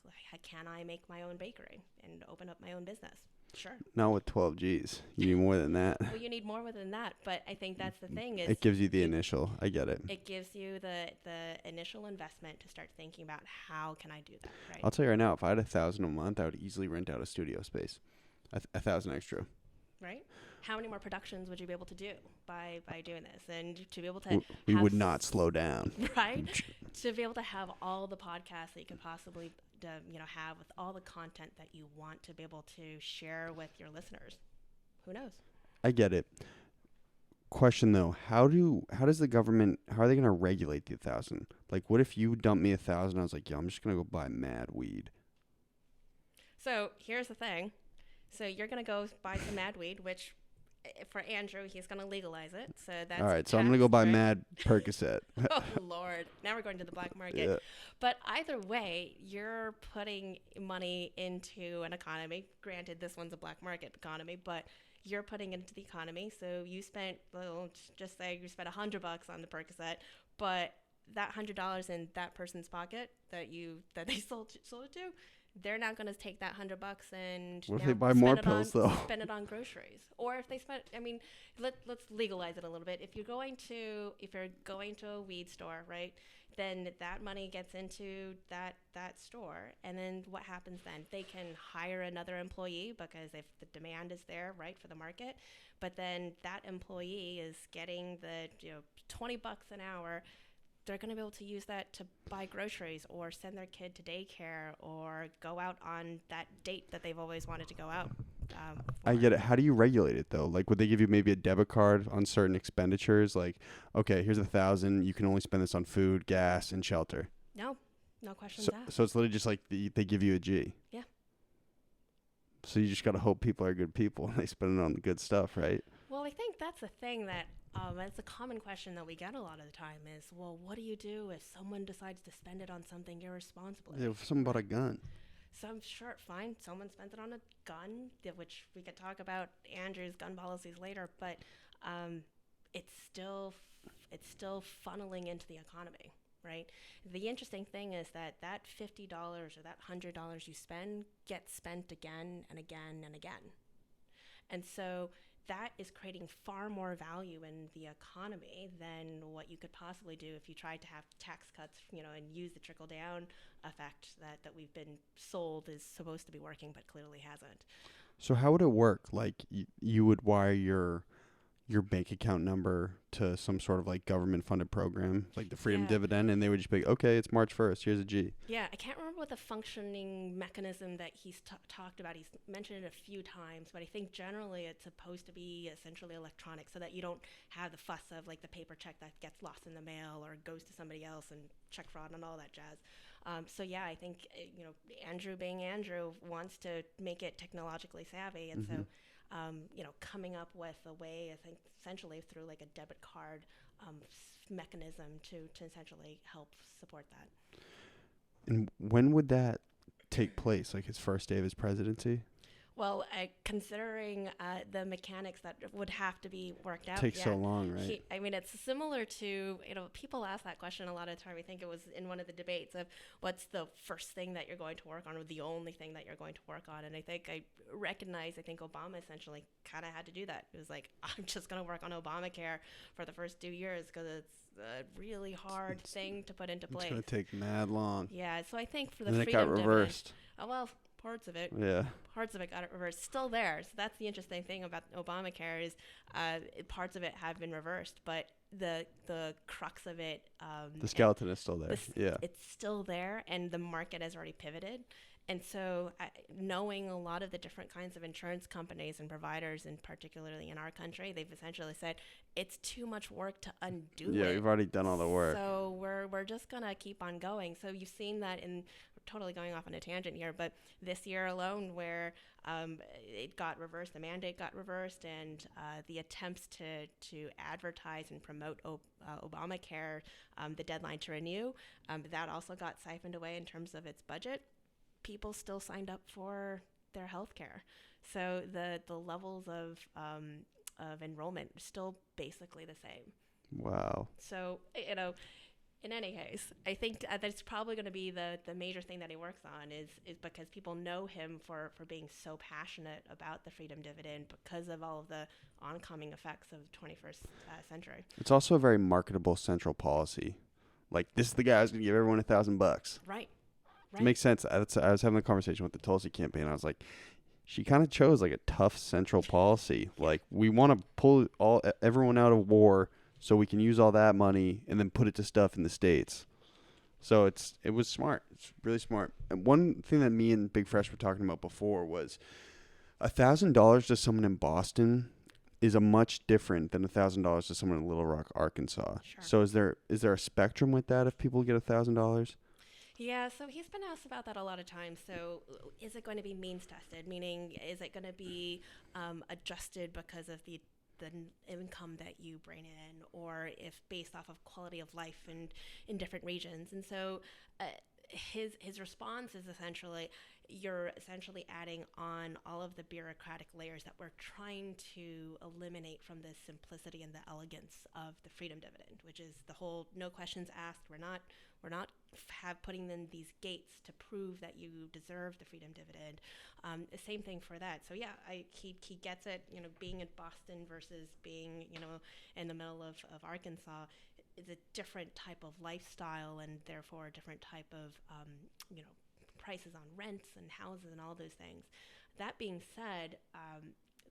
B: Can I make my own bakery and open up my own business? Sure.
A: Not with 12 G's. You need more than that.
B: Well, you need more than that, but I think that's the thing. Is
A: it gives you the initial. I get it.
B: It gives you the initial investment to start thinking about how can I do that, right?
A: I'll tell you right now, if I had $1,000 a month, I would easily rent out a studio space. $1,000 extra.
B: Right? How many more productions would you be able to do by doing this? And to be able to
A: we would not slow down.
B: Right? To be able to have all the podcasts that you could possibly have, with all the content that you want to be able to share with your listeners. Who knows?
A: I get it. Question though, how does the government, how are they going to regulate the 1,000? Like, what if you dump me 1,000? I was like, yo, I'm just going to go buy mad weed.
B: So here's the thing. So you're going to go buy some mad weed, which for Andrew, he's going to legalize it. So that's
A: all right. So I'm going to go buy
B: right?
A: mad Percocet.
B: Oh, Lord. Now we're going to the black market.
A: Yeah.
B: But either way, you're putting money into an economy. Granted, this one's a black market economy, but you're putting it into the economy. So you spent, just say you spent $100 on the Percocet, but that $100 in that person's pocket that they sold it to, they're not going to take that $100 and
A: what if they buy more
B: spend
A: pills though?
B: Spend it on groceries, or if they spend. I mean, let's legalize it a little bit. If you're going to a weed store, right? Then that money gets into that store, and then what happens then? They can hire another employee because if the demand is there, right, for the market. But then that employee is getting the $20 an hour. They're going to be able to use that to buy groceries or send their kid to daycare or go out on that date that they've always wanted to go out.
A: I get it. How do you regulate it though? Like, would they give you maybe a debit card on certain expenditures? Like, okay, here's 1,000. You can only spend this on food, gas, and shelter.
B: No questions asked.
A: So it's literally just like they give you a G.
B: Yeah.
A: So you just got to hope people are good people and they spend it on the good stuff, right?
B: Well, I think that's the thing that it's a common question that we get a lot of the time is, well, what do you do if someone decides to spend it on something irresponsibly?
A: Yeah, if someone bought a gun.
B: So I'm sure, fine, someone spent it on a gun, which we could talk about Andrew's gun policies later, but it's still funneling into the economy, right? The interesting thing is that $50 or that $100 you spend gets spent again and again and again. And so that is creating far more value in the economy than what you could possibly do if you tried to have tax cuts, and use the trickle-down effect that we've been sold is supposed to be working, but clearly hasn't.
A: So how would it work? Like, you would wire your bank account number to some sort of like government-funded program, like the Freedom Dividend, and they would just be like, okay, it's March 1st, here's a G.
B: Yeah, I can't remember what the functioning mechanism that he's talked about. He's mentioned it a few times, but I think generally it's supposed to be essentially electronic so that you don't have the fuss of like the paper check that gets lost in the mail or goes to somebody else and check fraud and all that jazz. So yeah, I think, Andrew being Andrew wants to make it technologically savvy, and so coming up with a way, I think, essentially through like a debit card mechanism to essentially help support that.
A: And when would that take place? Like his first day of his presidency?
B: Well, considering the mechanics that would have to be worked out.
A: It takes so long, right?
B: It's similar to, people ask that question a lot of the time. I think it was in one of the debates of what's the first thing that you're going to work on or the only thing that you're going to work on. And I think Obama essentially kind of had to do that. It was like, I'm just going to work on Obamacare for the first 2 years because it's a really hard thing to put into place.
A: It's going to take mad long.
B: Yeah, so I think for the
A: and then
B: freedom
A: it got reversed.
B: Well, parts of it.
A: Yeah.
B: Parts of it got it reversed. Still there. So that's the interesting thing about Obamacare is parts of it have been reversed, but the crux of it,
A: The skeleton is still there. Yeah.
B: it's still there, and the market has already pivoted. And so knowing a lot of the different kinds of insurance companies and providers, and particularly in our country, they've essentially said it's too much work to undo it.
A: Yeah, we've already done all the work.
B: So we're just going to keep on going. So you've seen that we're totally going off on a tangent here, but this year alone where it got reversed, the mandate got reversed, and the attempts to advertise and promote Obamacare, the deadline to renew, that also got siphoned away in terms of its budget. People still signed up for their health care. So the levels of enrollment are still basically the same.
A: Wow.
B: So, in any case, I think that's probably going to be the major thing that he works on is because people know him for being so passionate about the freedom dividend because of all of the oncoming effects of the 21st century.
A: It's also a very marketable central policy. Like, this is the guy who's going to give everyone $1,000.
B: Right.
A: It makes sense. I was having a conversation with the Tulsi campaign. I was like, she kind of chose like a tough central policy. Like, we want to pull everyone out of war so we can use all that money and then put it to stuff in the States. So it was smart. It's really smart. And one thing that me and Big Fresh were talking about before was $1,000 to someone in Boston is a much different than $1,000 to someone in Little Rock, Arkansas.
B: Sure.
A: So is there a spectrum with that if people get $1,000?
B: Yeah, so he's been asked about that a lot of times. So is it going to be means tested? Meaning, is it going to be adjusted because of the income that you bring in, or if based off of quality of life in different regions? And so his response is essentially, you're essentially adding on all of the bureaucratic layers that we're trying to eliminate from the simplicity and the elegance of the freedom dividend, which is the whole no questions asked. We're not putting in these gates to prove that you deserve the freedom dividend. The same thing for that. So yeah, he gets it. Being in Boston versus being in the middle of Arkansas is a different type of lifestyle, and therefore a different type of prices on rents and houses and all those things. That being said,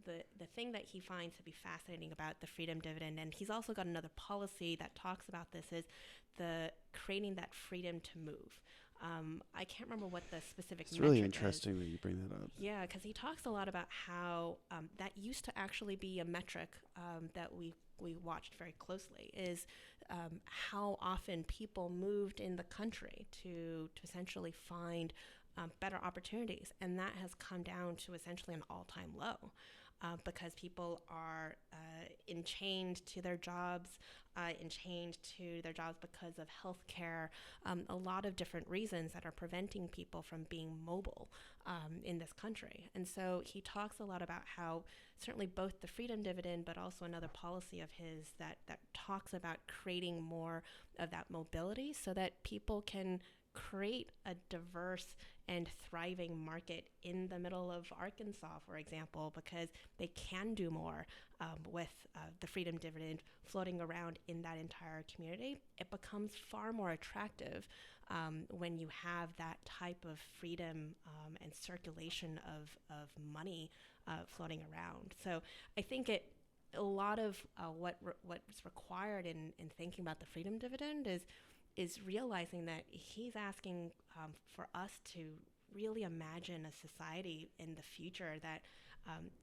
B: the thing that he finds to be fascinating about the freedom dividend, and he's also got another policy that talks about this, is the creating that freedom to move. I can't remember what the specific
A: It's really
B: metric
A: interesting
B: is.
A: that you bring that up.
B: Yeah, because he talks a lot about how that used to actually be a metric that we watched very closely, is how often people moved in the country to essentially find better opportunities. And that has come down to essentially an all-time low because people are enchained to their jobs, because of healthcare, a lot of different reasons that are preventing people from being mobile in this country. And so he talks a lot about how certainly both the freedom dividend, but also another policy of his that talks about creating more of that mobility so that people can create a diverse and thriving market in the middle of Arkansas, for example, because they can do more with the freedom dividend floating around in that entire community. It becomes far more attractive when you have that type of freedom and circulation of money floating around. So I think a lot of what's required in thinking about the freedom dividend is realizing that he's asking for us to really imagine a society in the future that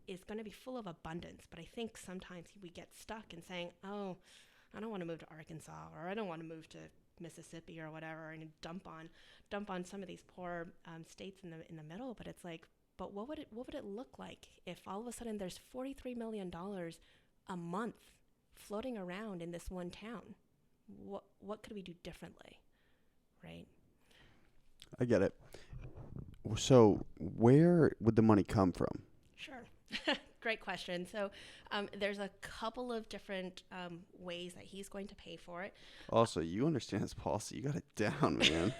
B: is going to be full of abundance. But I think sometimes we get stuck in saying, oh, I don't want to move to Arkansas, or I don't want to move to Mississippi or whatever, and dump on some of these poor states in the middle. But it's like, but what would it look like if all of a sudden there's $43 million a month floating around in this one town? What could we do differently, right?
A: I get it. So where would the money come from?
B: Sure. Great question. So there's a couple of different ways that he's going to pay for it.
A: Also, you understand this policy. You got it down, man.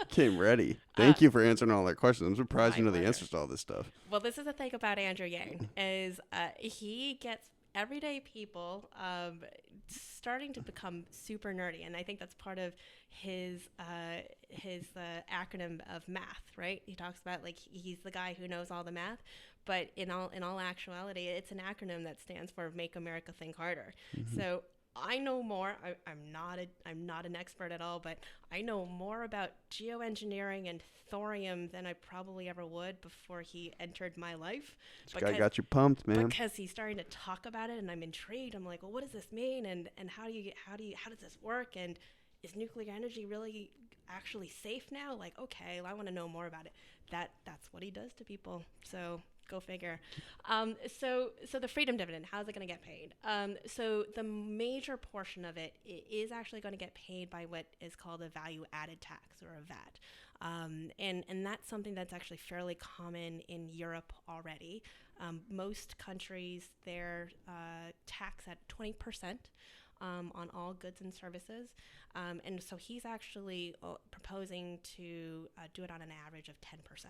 A: Came ready. Thank you for answering all that questions. I'm surprised you know the answers to all this stuff.
B: Well, this is the thing about Andrew Yang is he gets everyday people starting to become super nerdy, and I think that's part of his acronym of math, right? He talks about like he's the guy who knows all the math, but in all actuality, it's an acronym that stands for Make America Think Harder. So I know more. I'm not an expert at all, but I know more about geoengineering and thorium than I probably ever would before he entered my life.
A: This guy got you pumped, man.
B: Because he's starting to talk about it, and I'm intrigued. I'm like, well, what does this mean, and how does this work, and is nuclear energy really actually safe now? Like, okay, well, I want to know more about it. That's what he does to people. So go figure. So the freedom dividend, how's it going to get paid? So the major portion of it is actually going to get paid by what is called a value added tax, or a VAT. And that's something that's actually fairly common in Europe already. Most countries, they're taxed at 20% on all goods and services. And so he's actually proposing to do it on an average of 10%.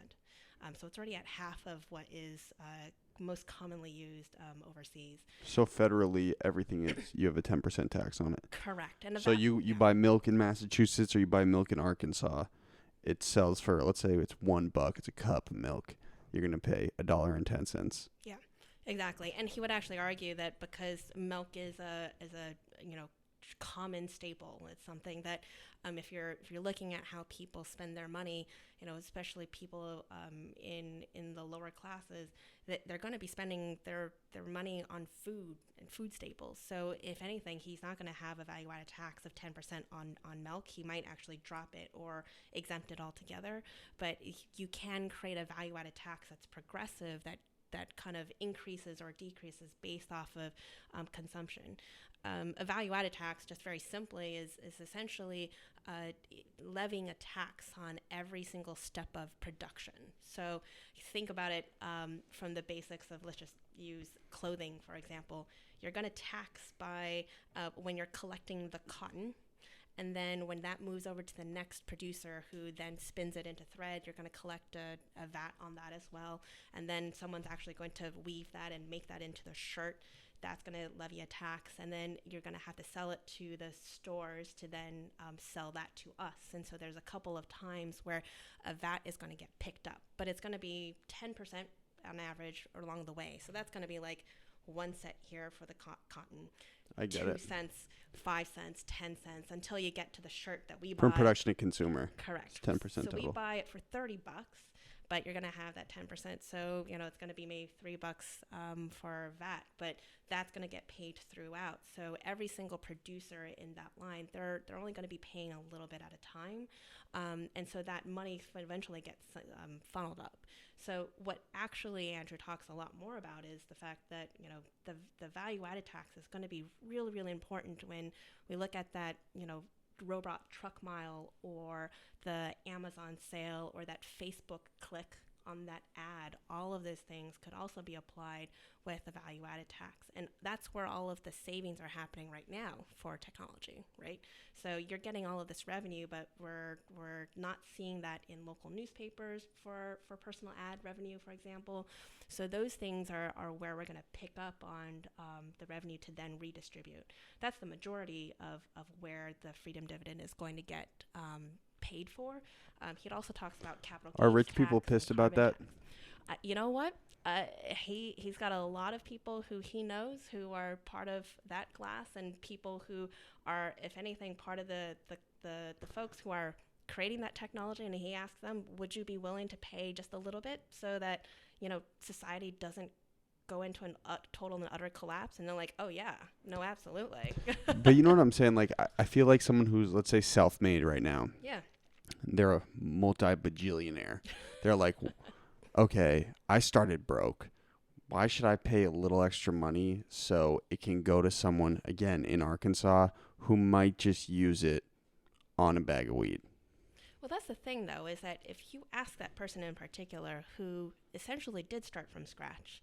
B: So it's already at half of what is most commonly used overseas.
A: So federally, everything is, you have a 10% tax on it.
B: Correct. And
A: so you buy milk in Massachusetts or you buy milk in Arkansas, it sells for, let's say it's $1, it's a cup of milk. You're going to pay $1.10. Yeah,
B: exactly. And he would actually argue that because milk is a common staple, it's something that if you're looking at how people spend their money, especially people in the lower classes, that they're going to be spending their money on food and food staples. So if anything, he's not going to have a value-added tax of 10% on milk. He might actually drop it or exempt it altogether. But you can create a value-added tax that's progressive, that kind of increases or decreases based off of consumption. A value-added tax, just very simply, is essentially levying a tax on every single step of production. So you think about it from the basics of, let's just use clothing, for example. You're going to tax by when you're collecting the cotton, and then when that moves over to the next producer who then spins it into thread, you're going to collect a VAT on that as well. And then someone's actually going to weave that and make that into the shirt. That's going to levy a tax. And then you're going to have to sell it to the stores to then sell that to us. And so there's a couple of times where a VAT is going to get picked up. But it's going to be 10% on average along the way. So that's going to be like 1 cent here for the cotton.
A: I get
B: 2
A: it.
B: cents, 5 cents, 10 cents, until you get to the shirt that we buy.
A: From production to consumer.
B: Correct.
A: It's 10%
B: so
A: total.
B: we buy it for $30, but you're going to have that 10%. So, it's going to be maybe $3 for VAT, but that's going to get paid throughout. So every single producer in that line, they're only going to be paying a little bit at a time. And so that money eventually gets funneled up. So what actually Andrew talks a lot more about is the fact that, the value-added tax is going to be really, really important when we look at that, robot truck mile or the Amazon sale or that Facebook click on that ad. All of those things could also be applied with a value-added tax. And that's where all of the savings are happening right now for technology, right? So you're getting all of this revenue, but we're not seeing that in local newspapers for personal ad revenue, for example. So those things are where we're going to pick up on the revenue to then redistribute. That's the majority of where the freedom dividend is going to get paid for. He also talks about capital gains.
A: Are rich people pissed about that?
B: You know what? He's got a lot of people who he knows who are part of that class, and people who are, if anything, part of the folks who are creating that technology. And he asks them, would you be willing to pay just a little bit so that, society doesn't go into a total and utter collapse? And they're like, oh yeah, no, absolutely.
A: But you know what I'm saying? Like, I feel like someone who's, let's say, self-made right now.
B: Yeah.
A: They're a multi-bajillionaire. They're like, okay, I started broke. Why should I pay a little extra money so it can go to someone, again, in Arkansas who might just use it on a bag of weed?
B: Well, that's the thing, though, is that if you ask that person in particular who essentially did start from scratch,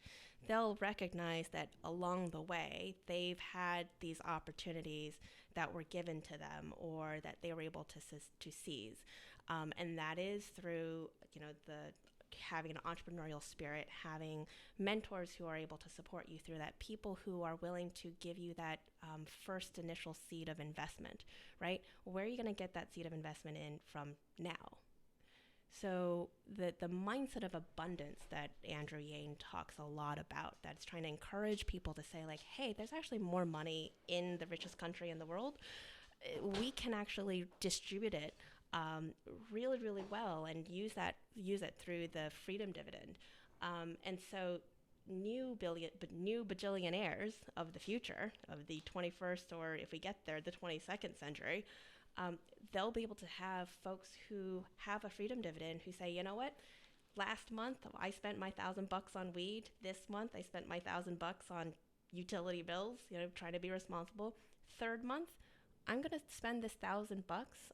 B: they'll recognize that along the way, they've had these opportunities that were given to them or that they were able to seize. And that is through, the having an entrepreneurial spirit, having mentors who are able to support you through that, people who are willing to give you that first initial seed of investment, right? Where are you going to get that seed of investment in from now? So the mindset of abundance that Andrew Yang talks a lot about, that's trying to encourage people to say like, hey, there's actually more money in the richest country in the world. We can actually distribute it really, really well and use it through the freedom dividend. And so new bajillionaires of the future, of the 21st, or if we get there, the 22nd century, they'll be able to have folks who have a freedom dividend who say, you know what, last month I spent my $1,000 on weed. This month I spent my $1,000 on utility bills, trying to be responsible. Third month, I'm going to spend this $1,000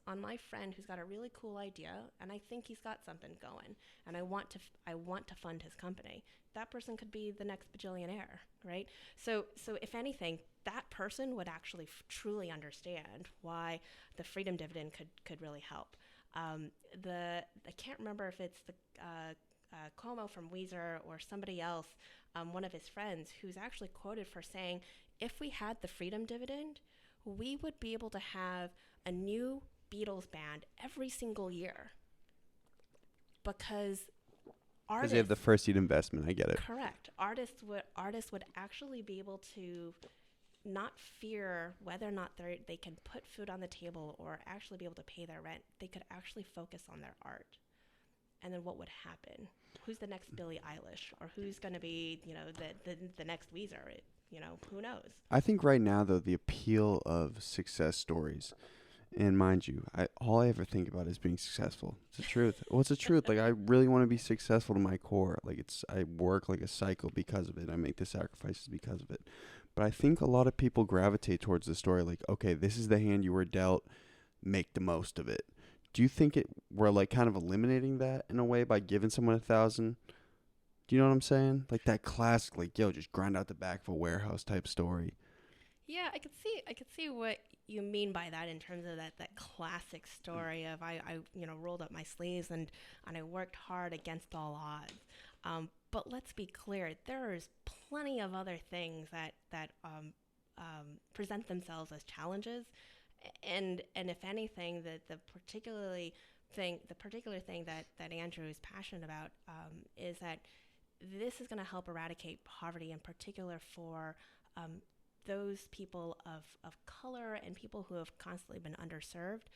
B: on my friend who's got a really cool idea, and I think he's got something going, and I want to fund his company. That person could be the next bajillionaire, right? So if anything, that person would actually truly understand why the freedom dividend could really help. I can't remember if it's the Cuomo from Weezer or somebody else, one of his friends, who's actually quoted for saying, if we had the freedom dividend, we would be able to have a new Beatles band every single year, because
A: they have the first seed investment. I get it.
B: Correct. Artists would actually be able to not fear whether or not they can put food on the table or actually be able to pay their rent. They could actually focus on their art. And then what would happen? Who's the next Billie Eilish, or who's going to be, the next Weezer? Who knows? I
A: think right now, though, the appeal of success stories, and mind you, all I ever think about is being successful. It's the truth. Well, it's the truth. Like, I really want to be successful to my core. Like, I work like a psycho because of it. I make the sacrifices because of it. But I think a lot of people gravitate towards the story like, okay, this is the hand you were dealt. Make the most of it. Do you think we're like kind of eliminating that in a way by giving someone 1,000? Do you know what I'm saying? Like that classic, like, yo, just grind out the back of a warehouse type story.
B: Yeah, I could see what you mean by that in terms of that classic story of I rolled up my sleeves and I worked hard against all odds. But let's be clear, there is plenty of other things that present themselves as challenges, and if anything, the particular thing that Andrew is passionate about is that this is going to help eradicate poverty, in particular for those people of color and people who have constantly been underserved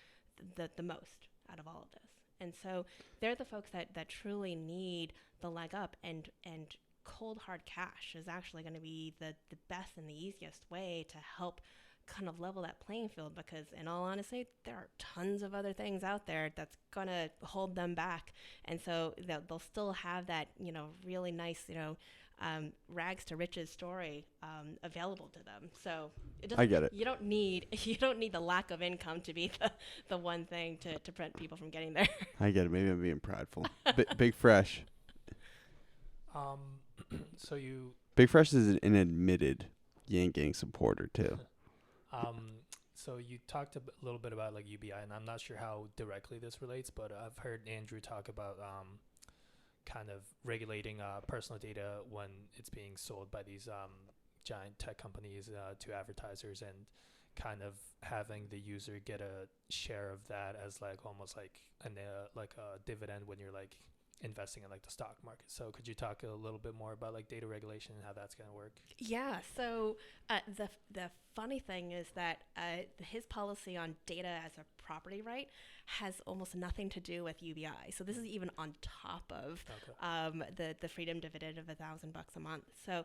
B: the most out of all of this. And so they're the folks that truly need the leg up, and cold hard cash is actually going to be the best and the easiest way to help kind of level that playing field, because in all honesty, there are tons of other things out there that's going to hold them back. And so they'll still have that, really nice, rags to riches story available to them. So
A: I get it.
B: You don't need the lack of income to be the one thing to prevent people from getting there.
A: I get it. Maybe I'm being prideful. Big Fresh.
E: So
A: Big Fresh is an admitted Yang Gang supporter too.
E: So you talked a little bit about like UBI, and I'm not sure how directly this relates, but I've heard Andrew talk about kind of regulating personal data when it's being sold by these giant tech companies to advertisers, and kind of having the user get a share of that as like almost like a dividend when you're like investing in like the stock market. So could you talk a little bit more about like data regulation and how that's going to work?
B: Yeah. So the funny thing is that his policy on data as a property right has almost nothing to do with UBI. So this is even on top of the freedom dividend of $1,000 a month. So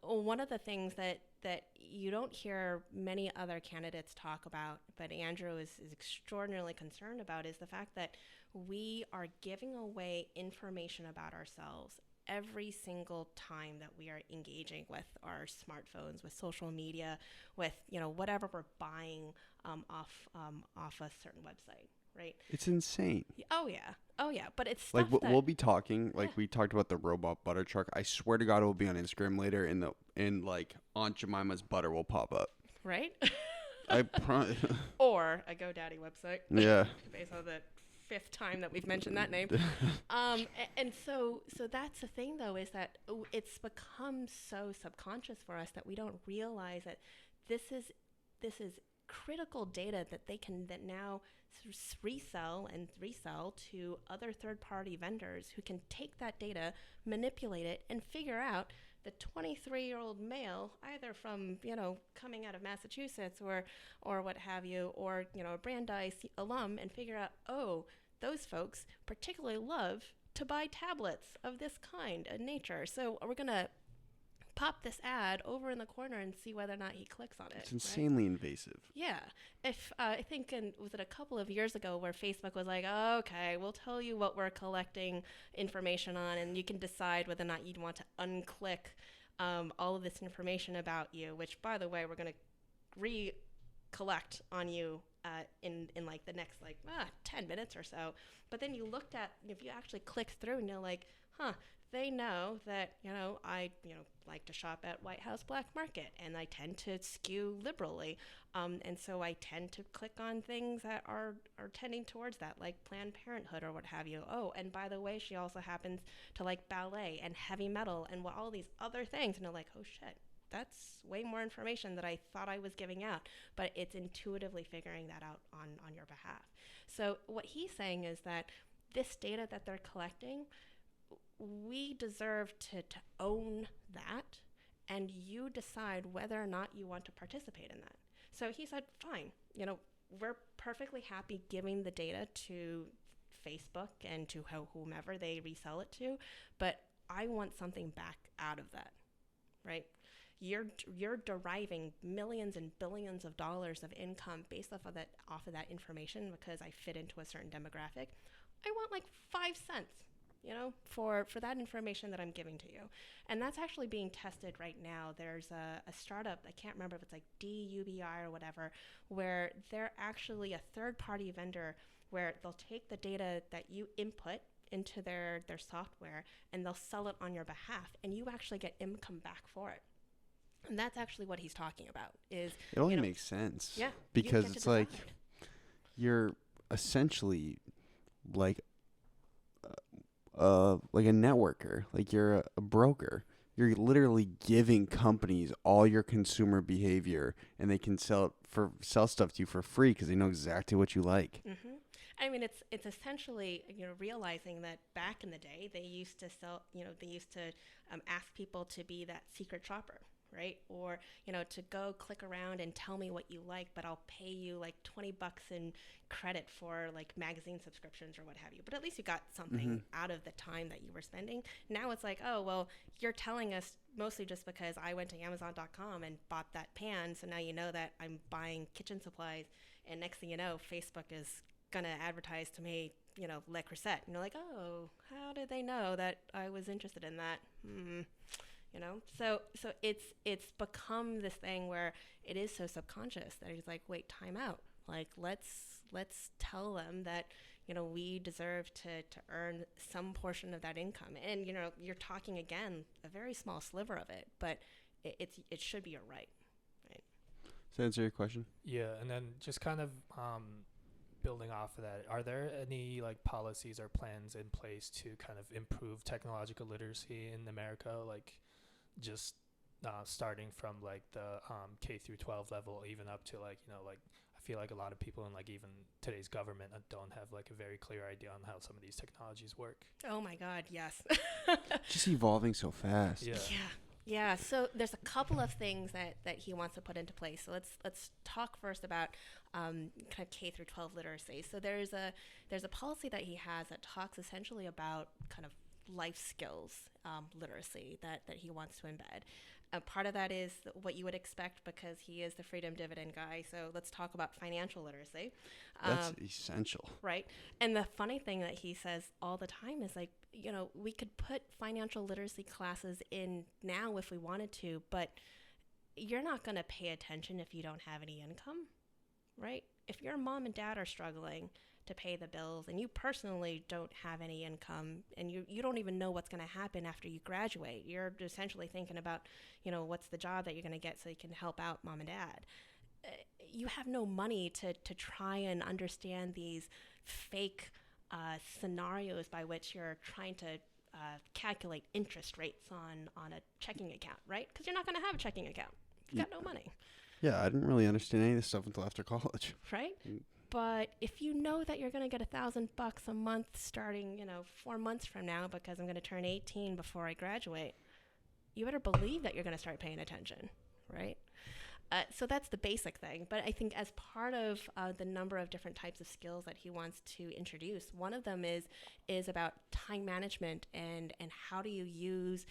B: one of the things that you don't hear many other candidates talk about, but Andrew is extraordinarily concerned about, is the fact that we are giving away information about ourselves every single time that we are engaging with our smartphones, with social media, with whatever we're buying off a certain website, right?
A: It's insane.
B: Oh yeah, but it's stuff
A: like we'll be talking like we talked about the robot butter truck. I swear to God, it will be on Instagram later, in like Aunt Jemima's butter will pop up.
B: Right.
A: I promise.
B: Or a GoDaddy website.
A: Yeah.
B: Based on that fifth time that we've mentioned that name. And so that's the thing, though, is that it's become so subconscious for us that we don't realize that this is critical data that they can now resell to other third-party vendors who can take that data, manipulate it, and figure out the 23-year-old male, either from, coming out of Massachusetts or what have you, or, a Brandeis alum, and figure out, oh, those folks particularly love to buy tablets of this kind and nature. So we're going to pop this ad over in the corner and see whether or not he clicks on it.
A: It's insanely invasive.
B: Yeah. If I think, was it a couple of years ago where Facebook was like, oh, okay, we'll tell you what we're collecting information on, and you can decide whether or not you'd want to unclick all of this information about you, which, by the way, we're going to recollect on you in like the next 10 minutes or so. But then you looked at, if you actually click through and you're like, they know that, I, like to shop at White House Black Market, and I tend to skew liberally. And so I tend to click on things that are tending towards that, like Planned Parenthood or what have you. Oh, and by the way, she also happens to like ballet and heavy metal and all these other things. And they're like, oh shit, that's way more information that I thought I was giving out. But it's intuitively figuring that out on your behalf. So what he's saying is that this data that they're collecting, we deserve to own that, and you decide whether or not you want to participate in that. So he said, fine, we're perfectly happy giving the data to Facebook and to whomever they resell it to, but I want something back out of that, right? You're deriving millions and billions of dollars of income based off of that information because I fit into a certain demographic. I want like 5 cents. For that information that I'm giving to you. And that's actually being tested right now. There's a startup, I can't remember if it's like DUBI or whatever, where they're actually a third-party vendor where they'll take the data that you input into their software and they'll sell it on your behalf, and you actually get income back for it. And that's actually what he's talking about. It
A: only makes sense.
B: Yeah.
A: Because it's like you're essentially like a networker, like you're a broker. You're literally giving companies all your consumer behavior, and they can sell stuff to you for free because they know exactly what you like.
B: Mm-hmm. I mean, it's essentially realizing that back in the day they used to ask people to be that secret shopper, right? Or to go click around and tell me what you like, but I'll pay you like $20 in credit for like magazine subscriptions or what have you. But at least you got something out of the time that you were spending. Now it's like, oh, well, you're telling us mostly just because I went to Amazon.com and bought that pan, so now you know that I'm buying kitchen supplies, and next thing you know, Facebook is gonna advertise to me, Le Creuset, and you're like, oh, how did they know that I was interested in that? So it's become this thing where it is so subconscious that he's like, wait, time out. Like, let's tell them that, we deserve to earn some portion of that income. And, you're talking, again, a very small sliver of it, but it should be a right.
A: Does that answer your question?
E: Yeah, and then just kind of building off of that, are there any like policies or plans in place to kind of improve technological literacy in America? Like, just starting from like the K through 12 level, even up to like, I feel like a lot of people in like even today's government don't have like a very clear idea on how some of these technologies work.
B: Oh my God, yes.
A: Just evolving so fast.
B: Yeah. So there's a couple of things that he wants to put into place. So let's talk first about kind of K through 12 literacy. So there's a policy that he has that talks essentially about kind of life skills literacy that he wants to embed. Part of that is what you would expect because he is the freedom dividend guy. So let's talk about financial literacy.
A: That's essential.
B: Right. And the funny thing that he says all the time is like, we could put financial literacy classes in now if we wanted to, but you're not going to pay attention if you don't have any income, right? If your mom and dad are struggling to pay the bills and you personally don't have any income and you don't even know what's going to happen after you graduate, you're essentially thinking about, what's the job that you're going to get so you can help out mom and dad. You have no money to try and understand these fake scenarios by which you're trying to calculate interest rates on a checking account, right? Because you're not going to have a checking account. You've got no money.
A: Yeah, I didn't really understand any of this stuff until after college.
B: Right? But if you know that you're going to get $1,000 a month starting, 4 months from now because I'm going to turn 18 before I graduate, you better believe that you're going to start paying attention, right? So that's the basic thing. But I think as part of the number of different types of skills that he wants to introduce, one of them is about time management and how do you use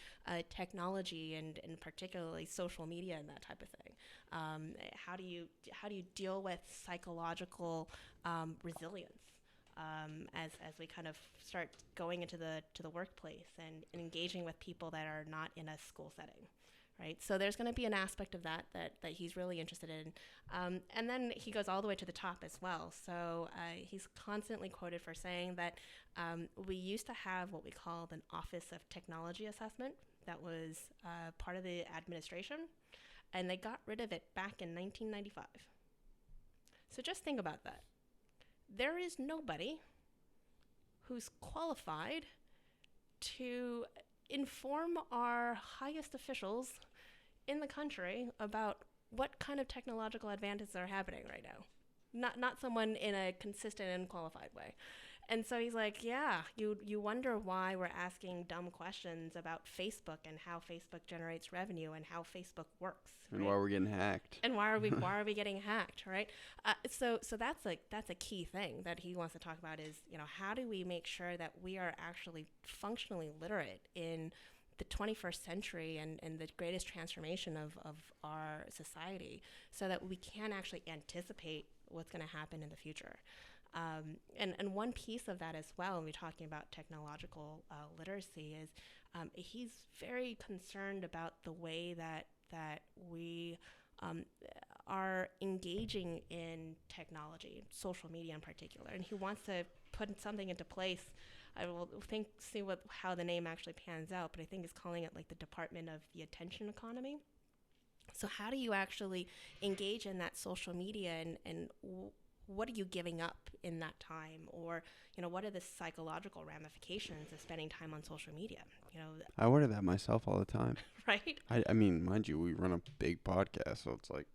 B: technology and particularly social media and that type of thing. How do you deal with psychological resilience as we kind of start going into the workplace and engaging with people that are not in a school setting. Right, so there's going to be an aspect of that he's really interested in, and then he goes all the way to the top as well. So he's constantly quoted for saying that we used to have what we called an Office of Technology Assessment that was part of the administration, and they got rid of it back in 1995. So just think about that. There is nobody who's qualified to inform our highest officials in the country about what kind of technological advances are happening right now. Not someone in a consistent and qualified way. And so he's like, yeah, you wonder why we're asking dumb questions about Facebook and how Facebook generates revenue and how Facebook works.
A: And
B: right?
A: why we're getting hacked.
B: And why are we getting hacked, right? So that's a key thing that he wants to talk about is, how do we make sure that we are actually functionally literate in the 21st century and the greatest transformation of our society so that we can actually anticipate what's going to happen in the future. And one piece of that as well, when we're talking about technological literacy, is he's very concerned about the way that we are engaging in technology, social media in particular. And he wants to put something into place. I will see how the name actually pans out, but I think he's calling it like the Department of the Attention Economy. So how do you actually engage in that social media and what are you giving up in that time? Or, what are the psychological ramifications of spending time on social media?
A: I wonder that myself all the time.
B: Right?
A: I mean, mind you, we run a big podcast, so it's like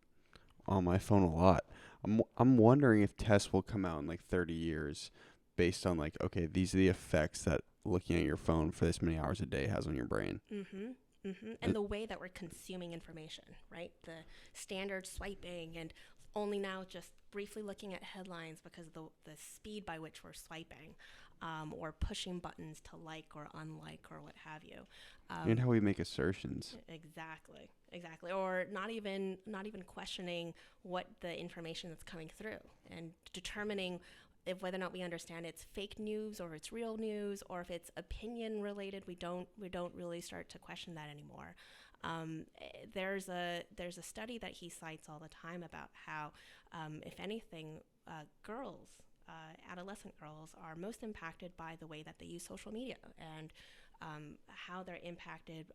A: on my phone a lot. I'm wondering if tests will come out in like 30 years based on like, okay, these are the effects that looking at your phone for this many hours a day has on your brain.
B: Mm-hmm. Mm-hmm. And the way that we're consuming information, right? The standard swiping and only now just briefly looking at headlines because of the speed by which we're swiping or pushing buttons to like or unlike or what have you.
A: And how we make assertions.
B: Exactly. Or not even questioning what the information that's coming through and determining if whether or not we understand it's fake news or it's real news or if it's opinion related. We don't really start to question that anymore. There's a study that he cites all the time about how, if anything, adolescent girls are most impacted by the way that they use social media and how they're impacted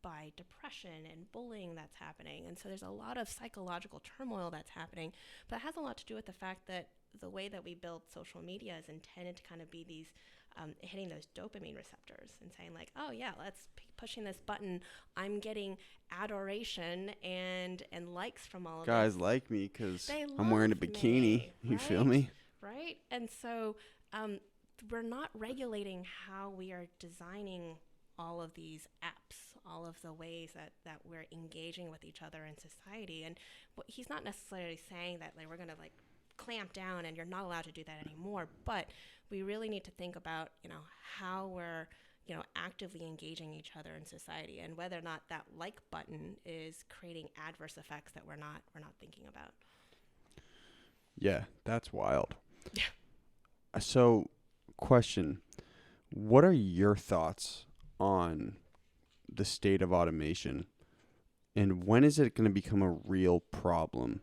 B: by depression and bullying that's happening. And so there's a lot of psychological turmoil that's happening, but it has a lot to do with the fact that the way that we build social media is intended to kind of be these hitting those dopamine receptors and saying like, oh yeah, let's pushing this button. I'm getting adoration and likes from all of
A: Guys
B: this.
A: like me because I'm
B: love
A: wearing a bikini.
B: me,
A: You
B: right?
A: feel me?
B: Right? And so we're not regulating how we are designing all of these apps, all of the ways that we're engaging with each other in society. And he's not necessarily saying that like we're going to like clamp down and you're not allowed to do that anymore, but we really need to think about, how we're, actively engaging each other in society and whether or not that like button is creating adverse effects that we're not thinking about.
A: Yeah, that's wild.
B: Yeah.
A: So, question, what are your thoughts on the state of automation and when is it going to become a real problem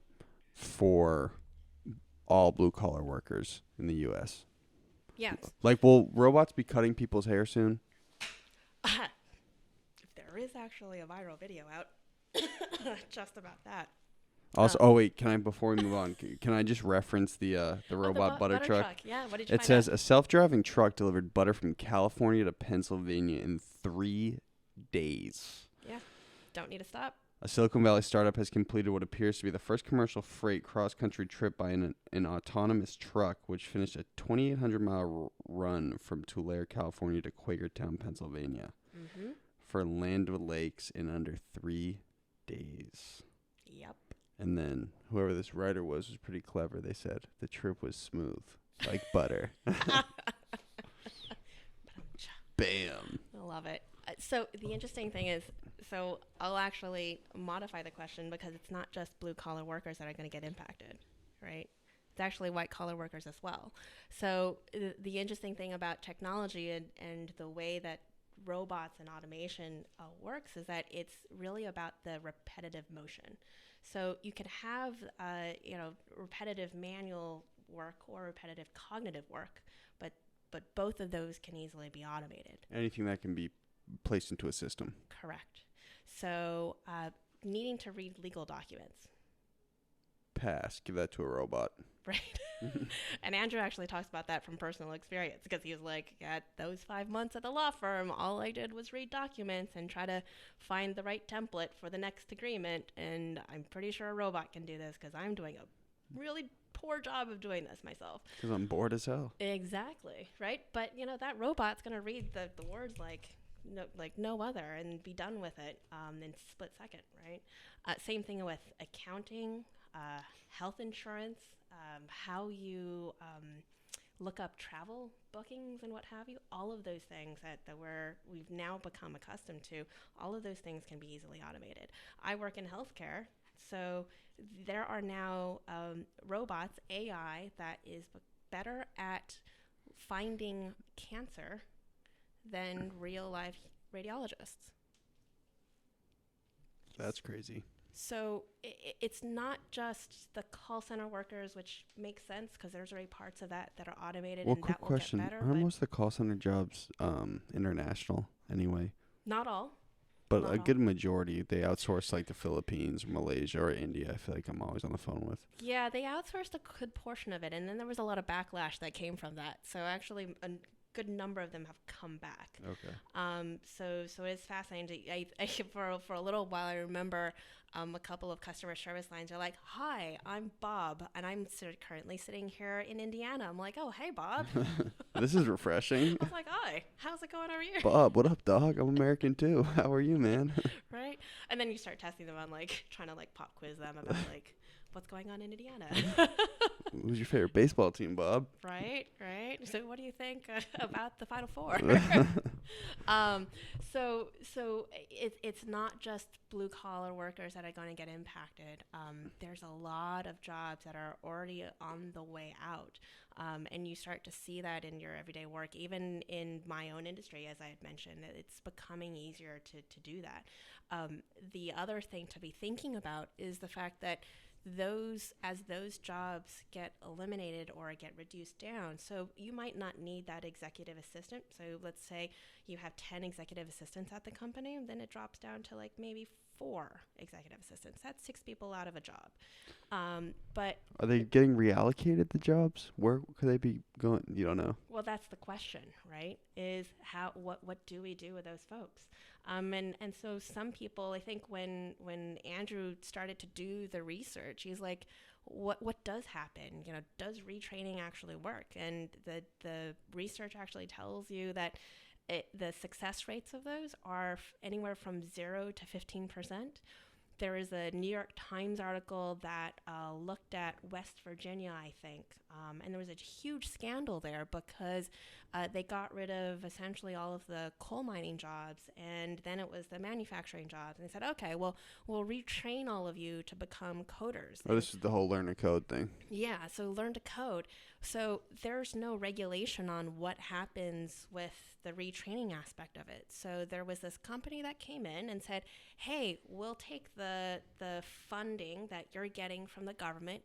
A: for all blue-collar workers in the U.S.?
B: Yes.
A: Like, will robots be cutting people's hair soon?
B: There is actually a viral video out just about that.
A: Also, oh wait, can I before we move on? Can I just reference the robot butter truck?
B: Yeah, what did you
A: It
B: find
A: says
B: out?
A: a self-driving truck delivered butter from California to Pennsylvania in 3 days.
B: Yeah, don't need to stop.
A: A Silicon Valley startup has completed what appears to be the first commercial freight cross-country trip by an autonomous truck, which finished a 2,800-mile run from Tulare, California to Quakertown, Pennsylvania, for Land Lakes in under 3 days.
B: Yep.
A: And then whoever this writer was pretty clever. They said the trip was smooth, like butter. Bam.
B: I love it. So the interesting thing is, so I'll actually modify the question because it's not just blue collar workers that are going to get impacted, right? It's actually white collar workers as well. So the interesting thing about technology and the way that robots and automation works is that it's really about the repetitive motion. So you could have, repetitive manual work or repetitive cognitive work, but both of those can easily be automated.
A: Anything that can be placed into a system.
B: Correct. So needing to read legal documents.
A: Pass. Give that to a robot.
B: Right. And Andrew actually talks about that from personal experience because he was like, at those 5 months at the law firm, all I did was read documents and try to find the right template for the next agreement. And I'm pretty sure a robot can do this because I'm doing a really poor job of doing this myself.
A: Because I'm bored as hell.
B: Exactly. Right. But, that robot's going to read the words like no other and be done with it in split second. Right. Same thing with accounting, health insurance, how you look up travel bookings and what have you. All of those things that we've now become accustomed to, all of those things can be easily automated. I work in healthcare, so there are now robots, AI, that is better at finding cancer than real life radiologists.
A: That's crazy.
B: So it's not just the call center workers, which makes sense because there's already parts of that are automated
A: Well,
B: and
A: quick
B: that will
A: question.
B: get better.
A: Aren't most of the call center jobs international anyway?
B: Not all.
A: But
B: Not
A: a
B: all.
A: good majority, they outsource like the Philippines, or Malaysia, or India. I feel like I'm always on the phone with.
B: Yeah, they outsourced a good portion of it, and then there was a lot of backlash that came from that. So actually, a good number of them have come back.
A: Okay.
B: So it's fascinating. For a little while, I remember a couple of customer service lines are like, "Hi, I'm Bob, and I'm currently sitting here in Indiana." I'm like, "Oh, hey, Bob."
A: This is refreshing.
B: I was like, "Hi, how's it going over here?"
A: Bob, what up, dog? I'm American too. How are you, man?
B: Right? And then you start testing them on trying to pop quiz them about what's going on in Indiana.
A: Who's your favorite baseball team, Bob?
B: Right. So what do you think about the Final Four? So it's not just blue collar workers that are going to get impacted. There's a lot of jobs that are already on the way out. And you start to see that in your everyday work, even in my own industry, as I had mentioned, it's becoming easier to do that. The other thing to be thinking about is the fact that as those jobs get eliminated or get reduced down, so you might not need that executive assistant. So let's say you have 10 executive assistants at the company, and then it drops down to maybe 4 executive assistants. That's 6 people out of a job. But
A: are they getting reallocated, the jobs? Where could they be going? You don't know.
B: Well, that's the question, right? Is what do we do with those folks? And so some people, I think when Andrew started to do the research, he's like, what does happen? Does retraining actually work? And the research actually tells you that the success rates of those are anywhere from 0 to 15%. There is a New York Times article that looked at West Virginia, I think, and there was a huge scandal there because they got rid of essentially all of the coal mining jobs, and then it was the manufacturing jobs. And they said, okay, well, we'll retrain all of you to become coders.
A: Oh, this is the whole learn to code thing.
B: Yeah, so learn to code. So there's no regulation on what happens with the retraining aspect of it. So there was this company that came in and said, hey, we'll take the funding that you're getting from the government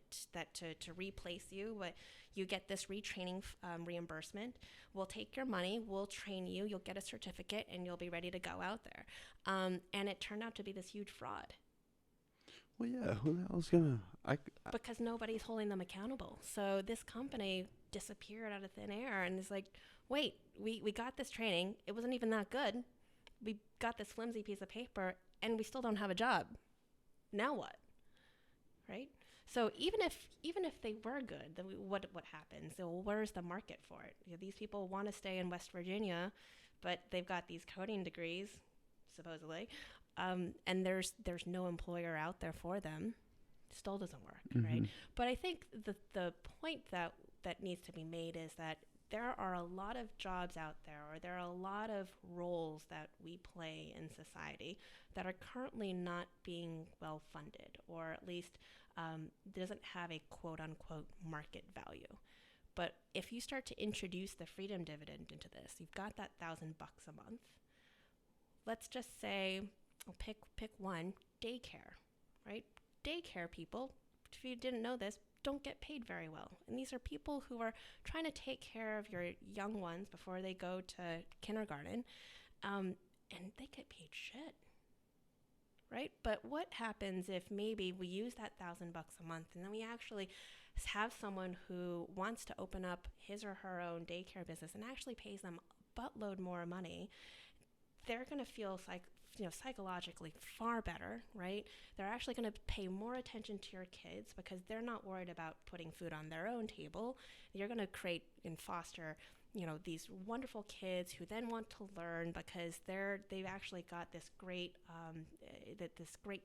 B: to replace you, but you get this retraining reimbursement. We'll take your money, we'll train you, you'll get a certificate, and you'll be ready to go out there. And it turned out to be this huge fraud.
A: Well, yeah. Who the hell's gonna?
B: because nobody's holding them accountable. So this company disappeared out of thin air and is like, wait, we got this training. It wasn't even that good. We got this flimsy piece of paper and we still don't have a job. Now what? Right? So even if they were good, then what happens? So where's the market for it? You know, these people want to stay in West Virginia, but they've got these coding degrees, supposedly, and there's no employer out there for them. Still doesn't work, right? But I think the point that needs to be made is that there are a lot of jobs out there, or there are a lot of roles that we play in society that are currently not being well funded, or at least doesn't have a quote-unquote market value. But if you start to introduce the freedom dividend into this, you've got that $1,000 a month. Let's just say, I'll pick one, daycare, right? Daycare people, if you didn't know this, don't get paid very well. And these are people who are trying to take care of your young ones before they go to kindergarten, and they get paid shit. Right? But what happens if maybe we use that $1,000 a month and then we actually have someone who wants to open up his or her own daycare business and actually pays them a buttload more money? They're going to feel psychologically far better, right? They're actually going to pay more attention to your kids because they're not worried about putting food on their own table. You're going to create and foster these wonderful kids who then want to learn because they've actually got this great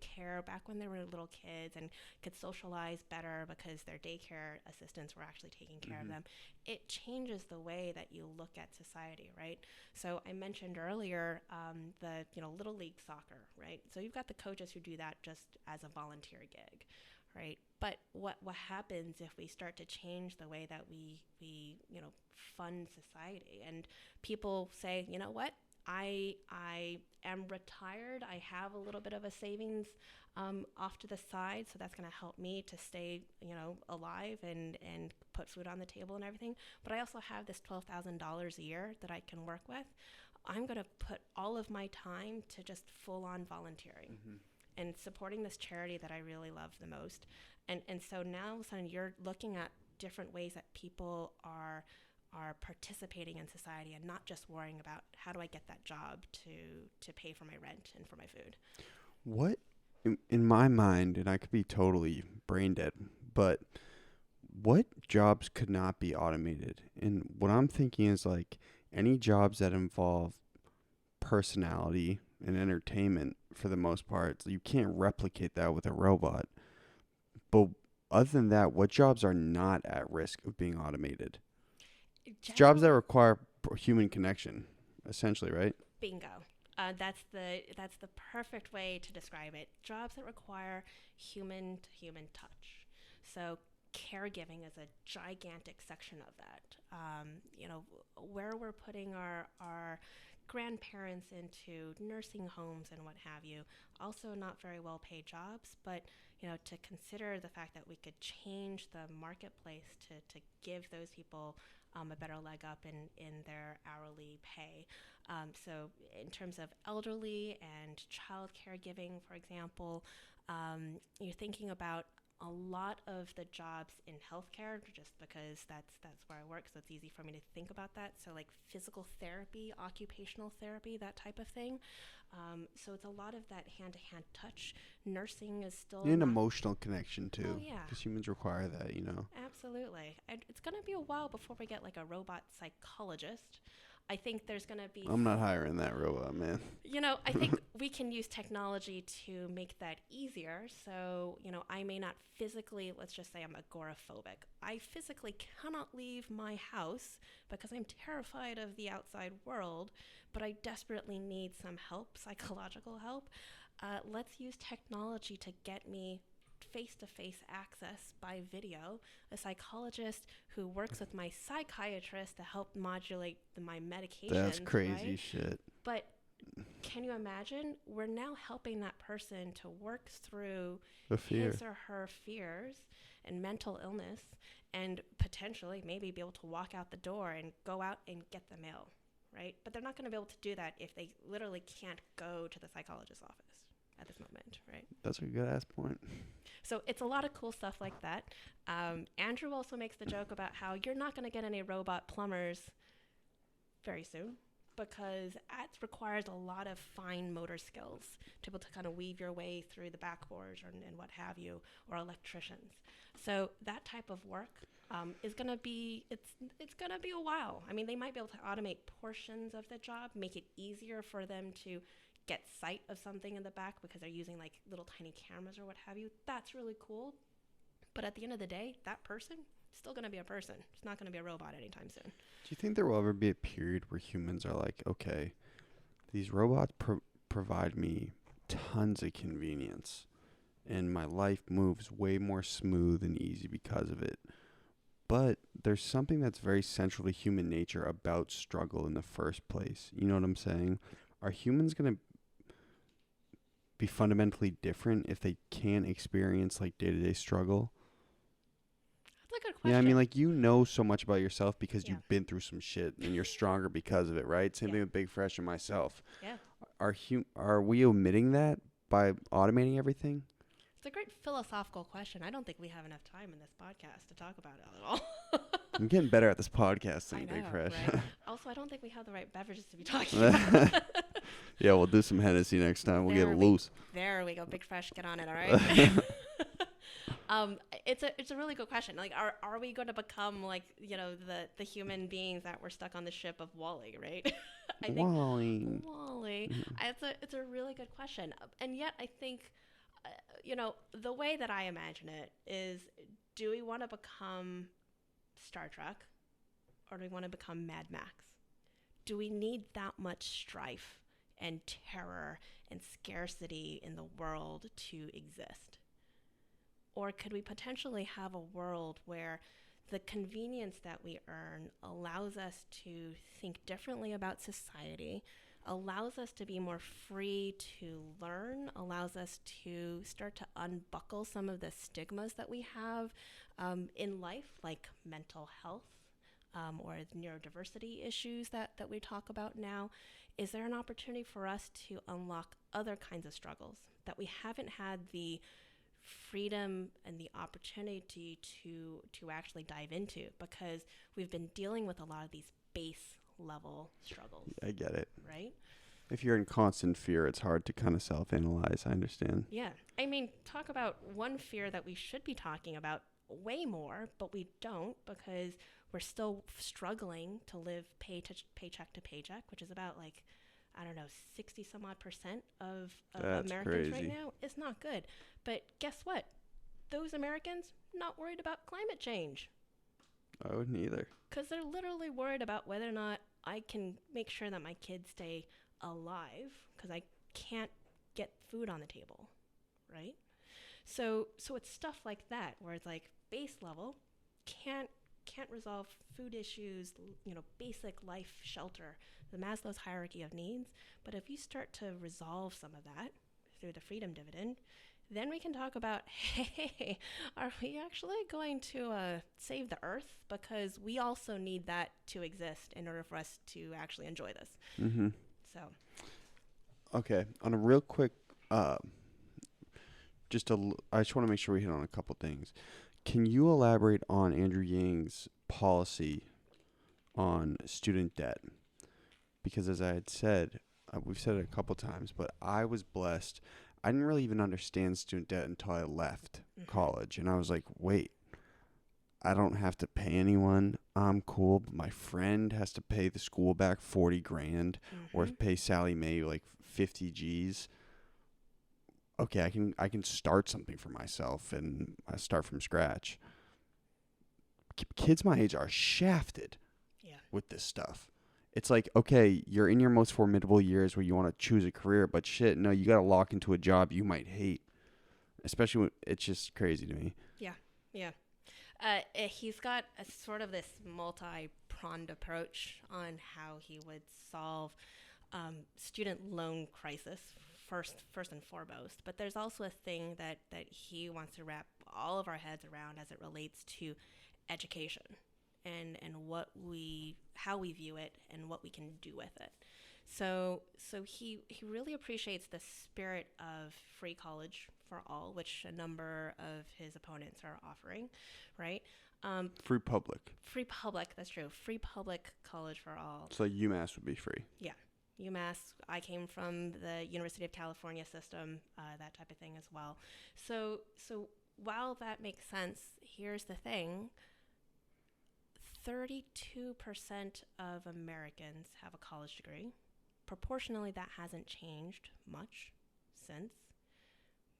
B: care back when they were little kids and could socialize better because their daycare assistants were actually taking care of them. It changes the way that you look at society, right? So I mentioned earlier the Little League soccer, right? So you've got the coaches who do that just as a volunteer gig, right? But what happens if we start to change the way that we fund society, and people say, you know what, I am retired, I have a little bit of a savings off to the side, so that's going to help me to stay alive and put food on the table and everything, but I also have this $12,000 a year that I can work with. I'm going to put all of my time to just full on volunteering and supporting this charity that I really love the most. And so now all of a sudden you're looking at different ways that people are participating in society and not just worrying about how do I get that job to pay for my rent and for my food.
A: What, in my mind, and I could be totally brain dead, but what jobs could not be automated? And what I'm thinking is like any jobs that involve personality and entertainment, for the most part, you can't replicate that with a robot. But other than that, what jobs are not at risk of being automated? Jobs that require human connection, essentially, right?
B: Bingo. That's the perfect way to describe it. Jobs that require human to human touch. So caregiving is a gigantic section of that. Where we're putting our grandparents into nursing homes and what have you, also not very well paid jobs, but to consider the fact that we could change the marketplace to give those people a better leg up in their hourly pay. So in terms of elderly and child caregiving, for example, you're thinking about a lot of the jobs in healthcare, just because that's where I work, so it's easy for me to think about that. So like physical therapy, occupational therapy, that type of thing. So it's a lot of that hand-to-hand touch. Nursing is still
A: and emotional connection too.
B: Oh, yeah.
A: Because humans require that,
B: Absolutely. And it's going to be a while before we get like a robot psychologist. I think there's going to be...
A: I'm not hiring that robot, man.
B: I think we can use technology to make that easier. So, I may not physically, let's just say I'm agoraphobic. I physically cannot leave my house because I'm terrified of the outside world, but I desperately need some help, psychological help. Let's use technology to get me face-to-face access by video, a psychologist who works with my psychiatrist to help modulate my medications.
A: That's crazy
B: right?
A: shit.
B: But can you imagine? We're now helping that person to work through his or her fears and mental illness, and potentially maybe be able to walk out the door and go out and get the mail, right? But they're not going to be able to do that if they literally can't go to the psychologist's office. at this moment, right?
A: That's a good ass point.
B: So it's a lot of cool stuff like that. Andrew also makes the joke about how you're not going to get any robot plumbers very soon because it requires a lot of fine motor skills to be able to kind of weave your way through the backboards and what have you, or electricians. So that type of work is going to be, it's going to be a while. I mean, they might be able to automate portions of the job, make it easier for them to get sight of something in the back because they're using like little tiny cameras or what have you. That's really cool. But at the end of the day, that person is still going to be a person. It's not going to be a robot anytime soon.
A: Do you think there will ever be a period where humans are like, okay, these robots provide me tons of convenience and my life moves way more smooth and easy because of it? But there's something that's very central to human nature about struggle in the first place. You know what I'm saying? Are humans going to be fundamentally different if they can't experience like day-to-day struggle?
B: That's a good question.
A: Yeah, I mean, like, you know so much about yourself because
B: Yeah.
A: you've been through some shit and you're stronger because of it, right? Same
B: Yeah.
A: thing with Big Fresh and myself.
B: Yeah.
A: Are we omitting that by automating everything?
B: It's a great philosophical question. I don't think we have enough time in this podcast to talk about it at all.
A: I'm getting better at this podcast
B: I
A: thing,
B: know,
A: Big Fresh.
B: right? Also, I don't think we have the right beverages to be talking about.
A: Yeah, we'll do some Hennessy next time. We'll get
B: There
A: it
B: we-
A: loose.
B: There we go. Big Fresh, get on it, all right? It's a really good question. Like, are we going to become like, the human beings that were stuck on the ship of Wall-E, right? I think
A: Wally.
B: Wall-E. It's a really good question. And yet I think, the way that I imagine it is, do we want to become Star Trek or do we want to become Mad Max? Do we need that much strife and terror and scarcity in the world to exist? Or could we potentially have a world where the convenience that we earn allows us to think differently about society, allows us to be more free to learn, allows us to start to unbuckle some of the stigmas that we have in life, like mental health or neurodiversity issues that we talk about now? Is there an opportunity for us to unlock other kinds of struggles that we haven't had the freedom and the opportunity to actually dive into, because we've been dealing with a lot of these base level struggles?
A: I get it.
B: Right?
A: If you're in constant fear, it's hard to kind of self-analyze. I understand.
B: Yeah. I mean, talk about one fear that we should be talking about way more, but we don't, because we're still struggling to live paycheck to paycheck, which is about 60 some odd % of
A: That's
B: Americans right
A: crazy.
B: now. It's not good. But guess what? Those Americans not worried about climate change,
A: I wouldn't either.
B: because they're literally worried about whether or not I can make sure that my kids stay alive, because I can't get food on the table, right? So it's stuff like that where it's like base level can't resolve food issues, basic life, shelter, the Maslow's hierarchy of needs. But if you start to resolve some of that through the freedom dividend, then we can talk about, hey, are we actually going to save the earth? Because we also need that to exist in order for us to actually enjoy this.
A: Mm-hmm.
B: So,
A: Okay. On a real quick, I just want to make sure we hit on a couple things. Can you elaborate on Andrew Yang's policy on student debt? Because as I had said, we've said it a couple times, but I was blessed. I didn't really even understand student debt until I left college. And I was like, wait, I don't have to pay anyone. I'm cool. But my friend has to pay the school back 40 grand or pay Sally Mae like 50 G's. Okay, I can start something for myself and I start from scratch. Kids my age are shafted with this stuff. It's like, okay, you're in your most formidable years where you want to choose a career, but shit, no, you got to lock into a job you might hate. Especially when it's just crazy to me.
B: Yeah. He's got a sort of this multi-pronged approach on how he would solve student loan crisis first and foremost. But there's also a thing that he wants to wrap all of our heads around as it relates to education and how we view it and what we can do with it. So he really appreciates the spirit of free college for all, which a number of his opponents are offering, right?
A: Free public.
B: Free public, that's true. Free public college for all.
A: So UMass would be free.
B: Yeah. UMass, I came from the University of California system, that type of thing as well. So while that makes sense, here's the thing. 32% of Americans have a college degree. Proportionally, that hasn't changed much since.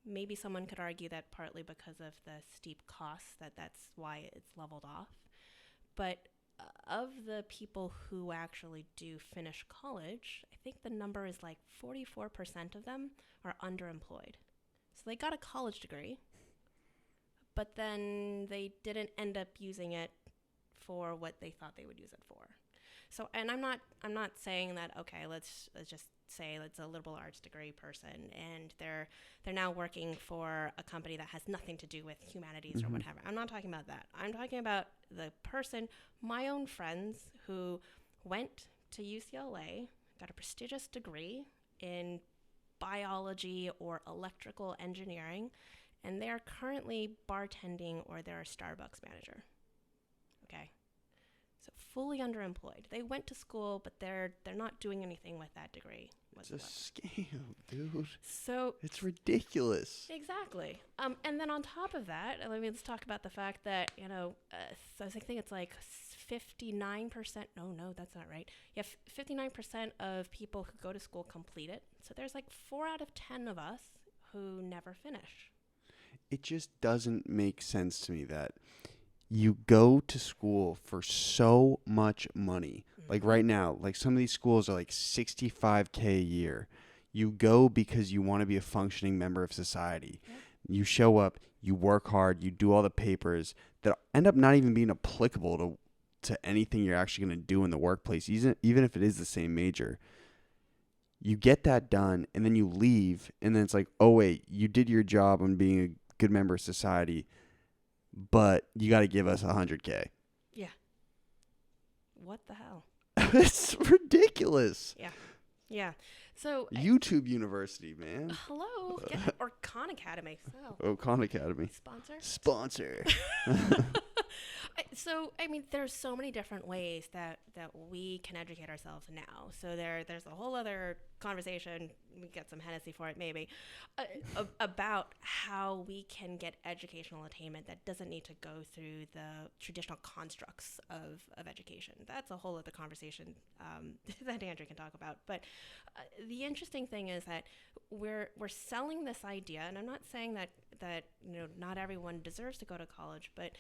B: Maybe someone could argue that partly because of the steep costs, that's why it's leveled off. But of the people who actually do finish college, I think the number is like 44% of them are underemployed. So they got a college degree, but then they didn't end up using it for what they thought they would use it for. So, and I'm not saying that, okay, let's just say it's a liberal arts degree person and they're now working for a company that has nothing to do with humanities or whatever. I'm not talking about that. I'm talking about the person, my own friends who went to UCLA, got a prestigious degree in biology or electrical engineering, and they're currently bartending or they're a Starbucks manager. Okay. So fully underemployed. They went to school, but they're not doing anything with that degree whatsoever.
A: It's a scam, dude.
B: So
A: it's ridiculous.
B: Exactly. And then on top of that, let's talk about the fact that, so I think it's like 59%. No, that's not right. Yeah, 59% of people who go to school complete it. So there's like 4 out of 10 of us who never finish.
A: It just doesn't make sense to me that you go to school for so much money. Like right now, like some of these schools are like $65K a year. You go because you want to be a functioning member of society. Yep. You show up, you work hard, you do all the papers that end up not even being applicable to anything you're actually going to do in the workplace, even if it is the same major. You get that done and then you leave, and then it's like, oh wait, you did your job on being a good member of society, but you got to give us $100K.
B: Yeah. What the hell?
A: It's ridiculous.
B: Yeah. So
A: YouTube University, man.
B: Hello. Or Khan Academy. So.
A: Oh, Khan Academy. Sponsor.
B: So, there's so many different ways that we can educate ourselves now. So there's a whole other conversation, we get some Hennessy for it maybe, about how we can get educational attainment that doesn't need to go through the traditional constructs of education. That's a whole other conversation that Andrew can talk about. But the interesting thing is that we're selling this idea, and I'm not saying that not everyone deserves to go to college, but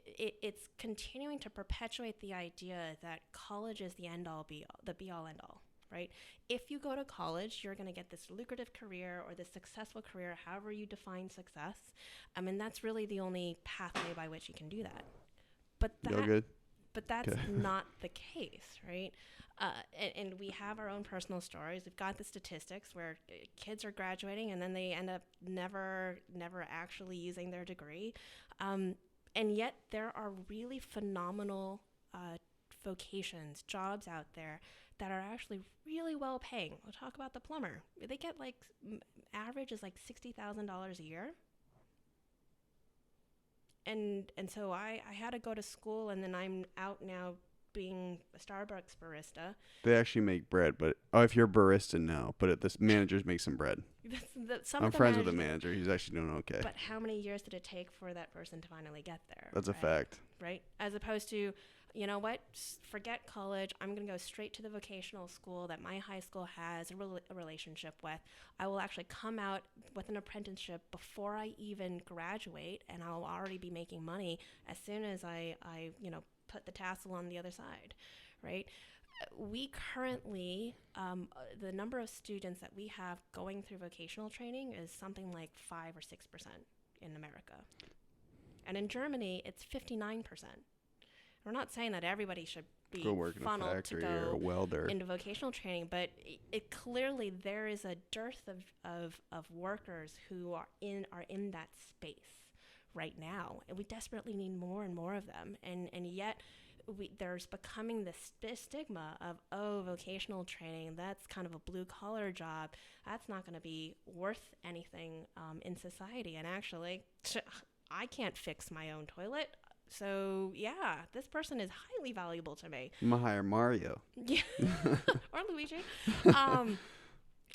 B: it's continuing to perpetuate the idea that college is the be-all, end-all, right? If you go to college, you're going to get this lucrative career or this successful career, however you define success. That's really the only pathway by which you can do that. But that's not the case, right? And we have our own personal stories. We've got the statistics where kids are graduating and then they end up never actually using their degree. And yet there are really phenomenal vocations, jobs out there that are actually really well paying. We'll talk about the plumber. They get average is like $60,000 a year. And so I had to go to school, and then I'm out now being a Starbucks barista.
A: They actually make bread, but if you're a barista, no. But the managers make some bread. I'm friends with the manager. He's actually doing okay.
B: But how many years did it take for that person to finally get there?
A: That's a fact.
B: Right? As opposed to, you know what? Forget college. I'm going to go straight to the vocational school that my high school has a relationship with. I will actually come out with an apprenticeship before I even graduate, and I'll already be making money as soon as I put the tassel on the other side, right? We currently, the number of students that we have going through vocational training is something like 5 or 6% in America. And in Germany, it's 59%. We're not saying that everybody should be funneled to go
A: or a welder
B: into vocational training, but it clearly there is a dearth of workers who are in that space right now, and we desperately need more and more of them. And yet there's becoming this stigma of, oh, vocational training, that's kind of a blue collar job. That's not going to be worth anything in society. And actually, I can't fix my own toilet. So yeah, this person is highly valuable to me.
A: I'm gonna hire Mario.
B: Yeah, or Luigi.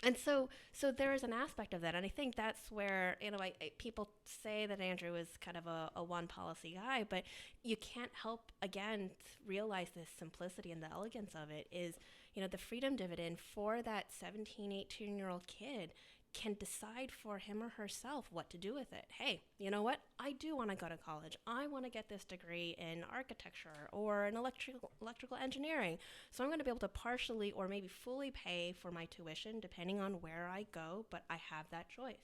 B: And so there is an aspect of that, and I think that's where, you know, people say that Andrew is kind of a one policy guy, but you can't help, again, realize the simplicity and the elegance of it is, you know, the freedom dividend for that 17, 18-year-old kid can decide for him or herself what to do with it. Hey, you know what? I do want to go to college. I want to get this degree in architecture or in electrical engineering. So I'm going to be able to partially or maybe fully pay for my tuition depending on where I go, but I have that choice.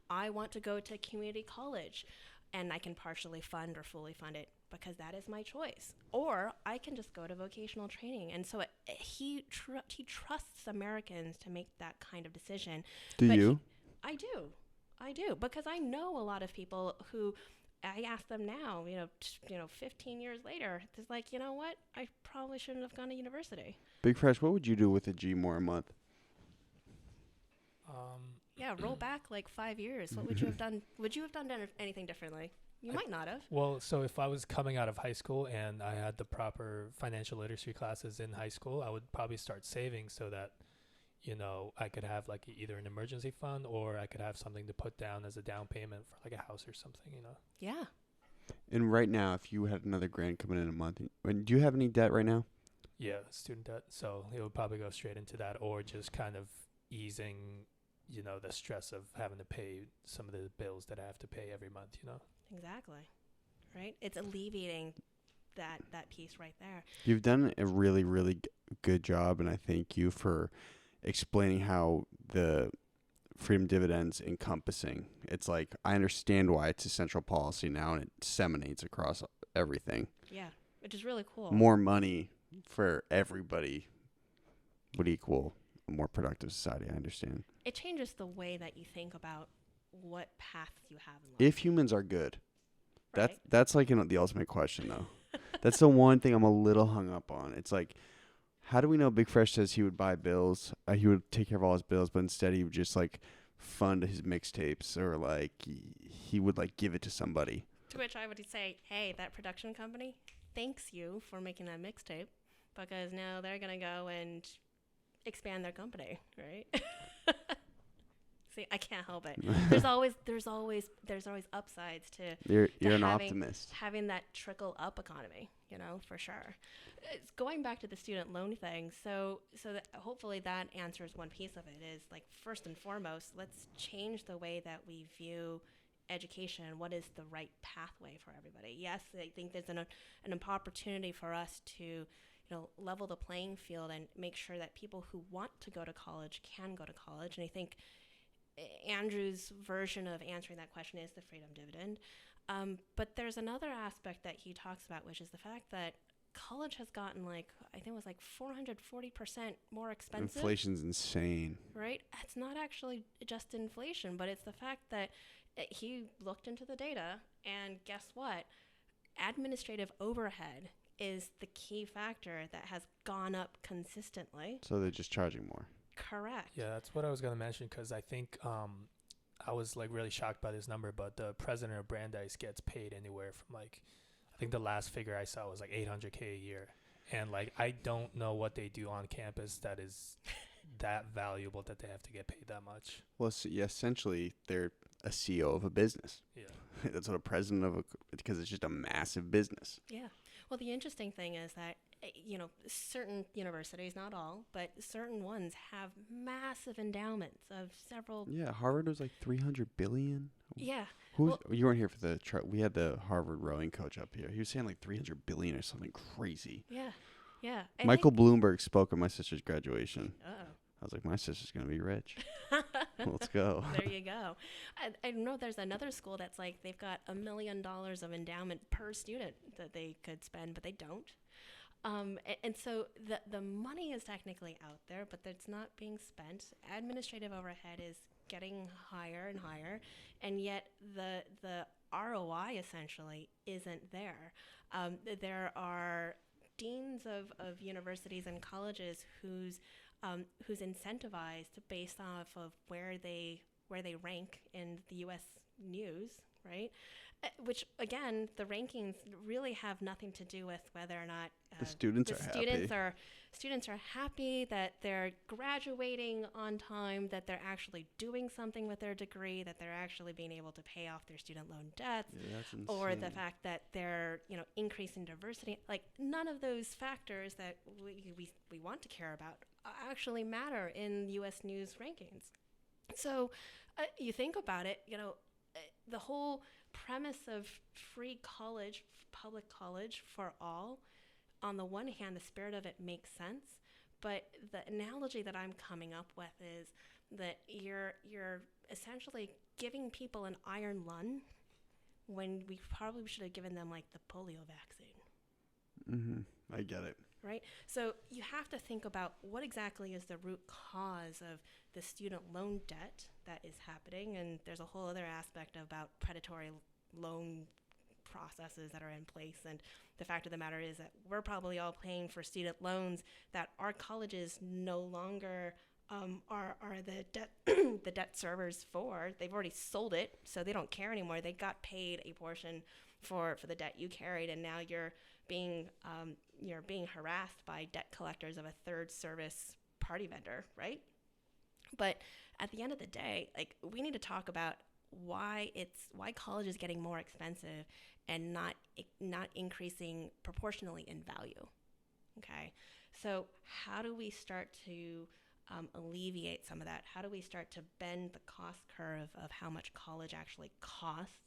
B: I want to go to community college, and I can partially fund or fully fund it because that is my choice. Or I can just go to vocational training. And so he trusts Americans to make that kind of decision.
A: Do you?
B: I do, because I know a lot of people who I ask them now, 15 years later, it's like, you know what? I probably shouldn't have gone to university.
A: Big Fresh, what would you do with a G more a month?
B: Yeah, roll back like 5 years. What would you have done? Would you have done anything differently? You might not have.
E: Well, so if I was coming out of high school and I had the proper financial literacy classes in high school, I would probably start saving so that, you know, I could have like either an emergency fund or I could have something to put down as a down payment for like a house or something, you know?
B: Yeah.
A: And right now, if you had another grand coming in a month, do you have any debt right now?
E: Yeah, student debt. So it would probably go straight into that, or just kind of easing, you know, the stress of having to pay some of the bills that I have to pay every month, you know?
B: Exactly. Right? It's alleviating that piece right there.
A: You've done a really, really good job, and I thank you for explaining how the freedom dividends encompassing. It's like, I understand why it's a central policy now, and it disseminates across everything.
B: Yeah, which is really cool.
A: More money for everybody would equal a more productive society, I understand.
B: It changes the way that you think about what paths you have in life.
A: If humans are good.
B: Right.
A: That's like the ultimate question, though. That's the one thing I'm a little hung up on. It's like, how do we know Big Fresh says he would buy bills, he would take care of all his bills, but instead he would just like fund his mixtapes, or like he would like give it to somebody?
B: To which I would say, hey, that production company thanks you for making that mixtape, because now they're gonna go and expand their company, right? See, I can't help it. There's always upsides to
A: You're an
B: having,
A: optimist.
B: having that trickle up economy, you know, for sure. It's going back to the student loan thing. So that hopefully that answers one piece of it. Is like, first and foremost, let's change the way that we view education. What is the right pathway for everybody? Yes, I think there's an opportunity for us to, level the playing field and make sure that people who want to go to college can go to college. And I think Andrew's version of answering that question is the freedom dividend. But there's another aspect that he talks about, which is the fact that college has gotten I think it was 440% more expensive.
A: Inflation's insane.
B: Right? It's not actually just inflation, but it's the fact that he looked into the data, and guess what? Administrative overhead is the key factor that has gone up consistently.
A: So they're just charging more.
B: Correct.
E: Yeah, that's what I was going to mention, because I think I was really shocked by this number, but the president of Brandeis gets paid anywhere from I think the last figure I saw was $800K a year. And I don't know what they do on campus that is that valuable that they have to get paid that much.
A: Well, yeah, essentially they're a CEO of a business.
E: Yeah.
A: That's what a president because it's just a massive business.
B: Yeah. Well, the interesting thing is that, certain universities, not all, but certain ones have massive endowments of several.
A: Yeah, Harvard was $300 billion.
B: Yeah.
A: You weren't here for the we had the Harvard rowing coach up here. He was saying $300 billion or something crazy.
B: Yeah. Yeah.
A: Michael Bloomberg spoke at my sister's graduation.
B: Uh-oh.
A: I was like, my sister's going to be rich. Let's go.
B: There you go. I know there's another school that's they've got $1 million of endowment per student that they could spend, but they don't. And so the money is technically out there, but it's not being spent. Administrative overhead is getting higher and higher, and yet the ROI essentially isn't there. There are deans of universities and colleges who's incentivized based off of where they rank in the U.S. news, right? Which again, the rankings really have nothing to do with whether or not
A: the students are happy.
B: Students are happy that they're graduating on time, that they're actually doing something with their degree, that they're actually being able to pay off their student loan debts, or the fact that they're increasing diversity. Like none of those factors that we want to care about actually matter in U.S. news rankings. So you think about it, the whole premise of free college, public college for all, on the one hand, the spirit of it makes sense, but the analogy that I'm coming up with is that you're essentially giving people an iron lung when we probably should have given them like the polio vaccine.
A: Mm-hmm. I get it.
B: Right? So you have to think about what exactly is the root cause of the student loan debt that is happening. And there's a whole other aspect about predatory loan processes that are in place. And the fact of the matter is that we're probably all paying for student loans that our colleges no longer are the debt the debt servers for. They've already sold it, so they don't care anymore. They got paid a portion for the debt you carried, and now you're being harassed by debt collectors of a third service party vendor, right? But at the end of the day, like we need to talk about why college is getting more expensive and not increasing proportionally in value. Okay, so how do we start to alleviate some of that? How do we start to bend the cost curve of how much college actually costs?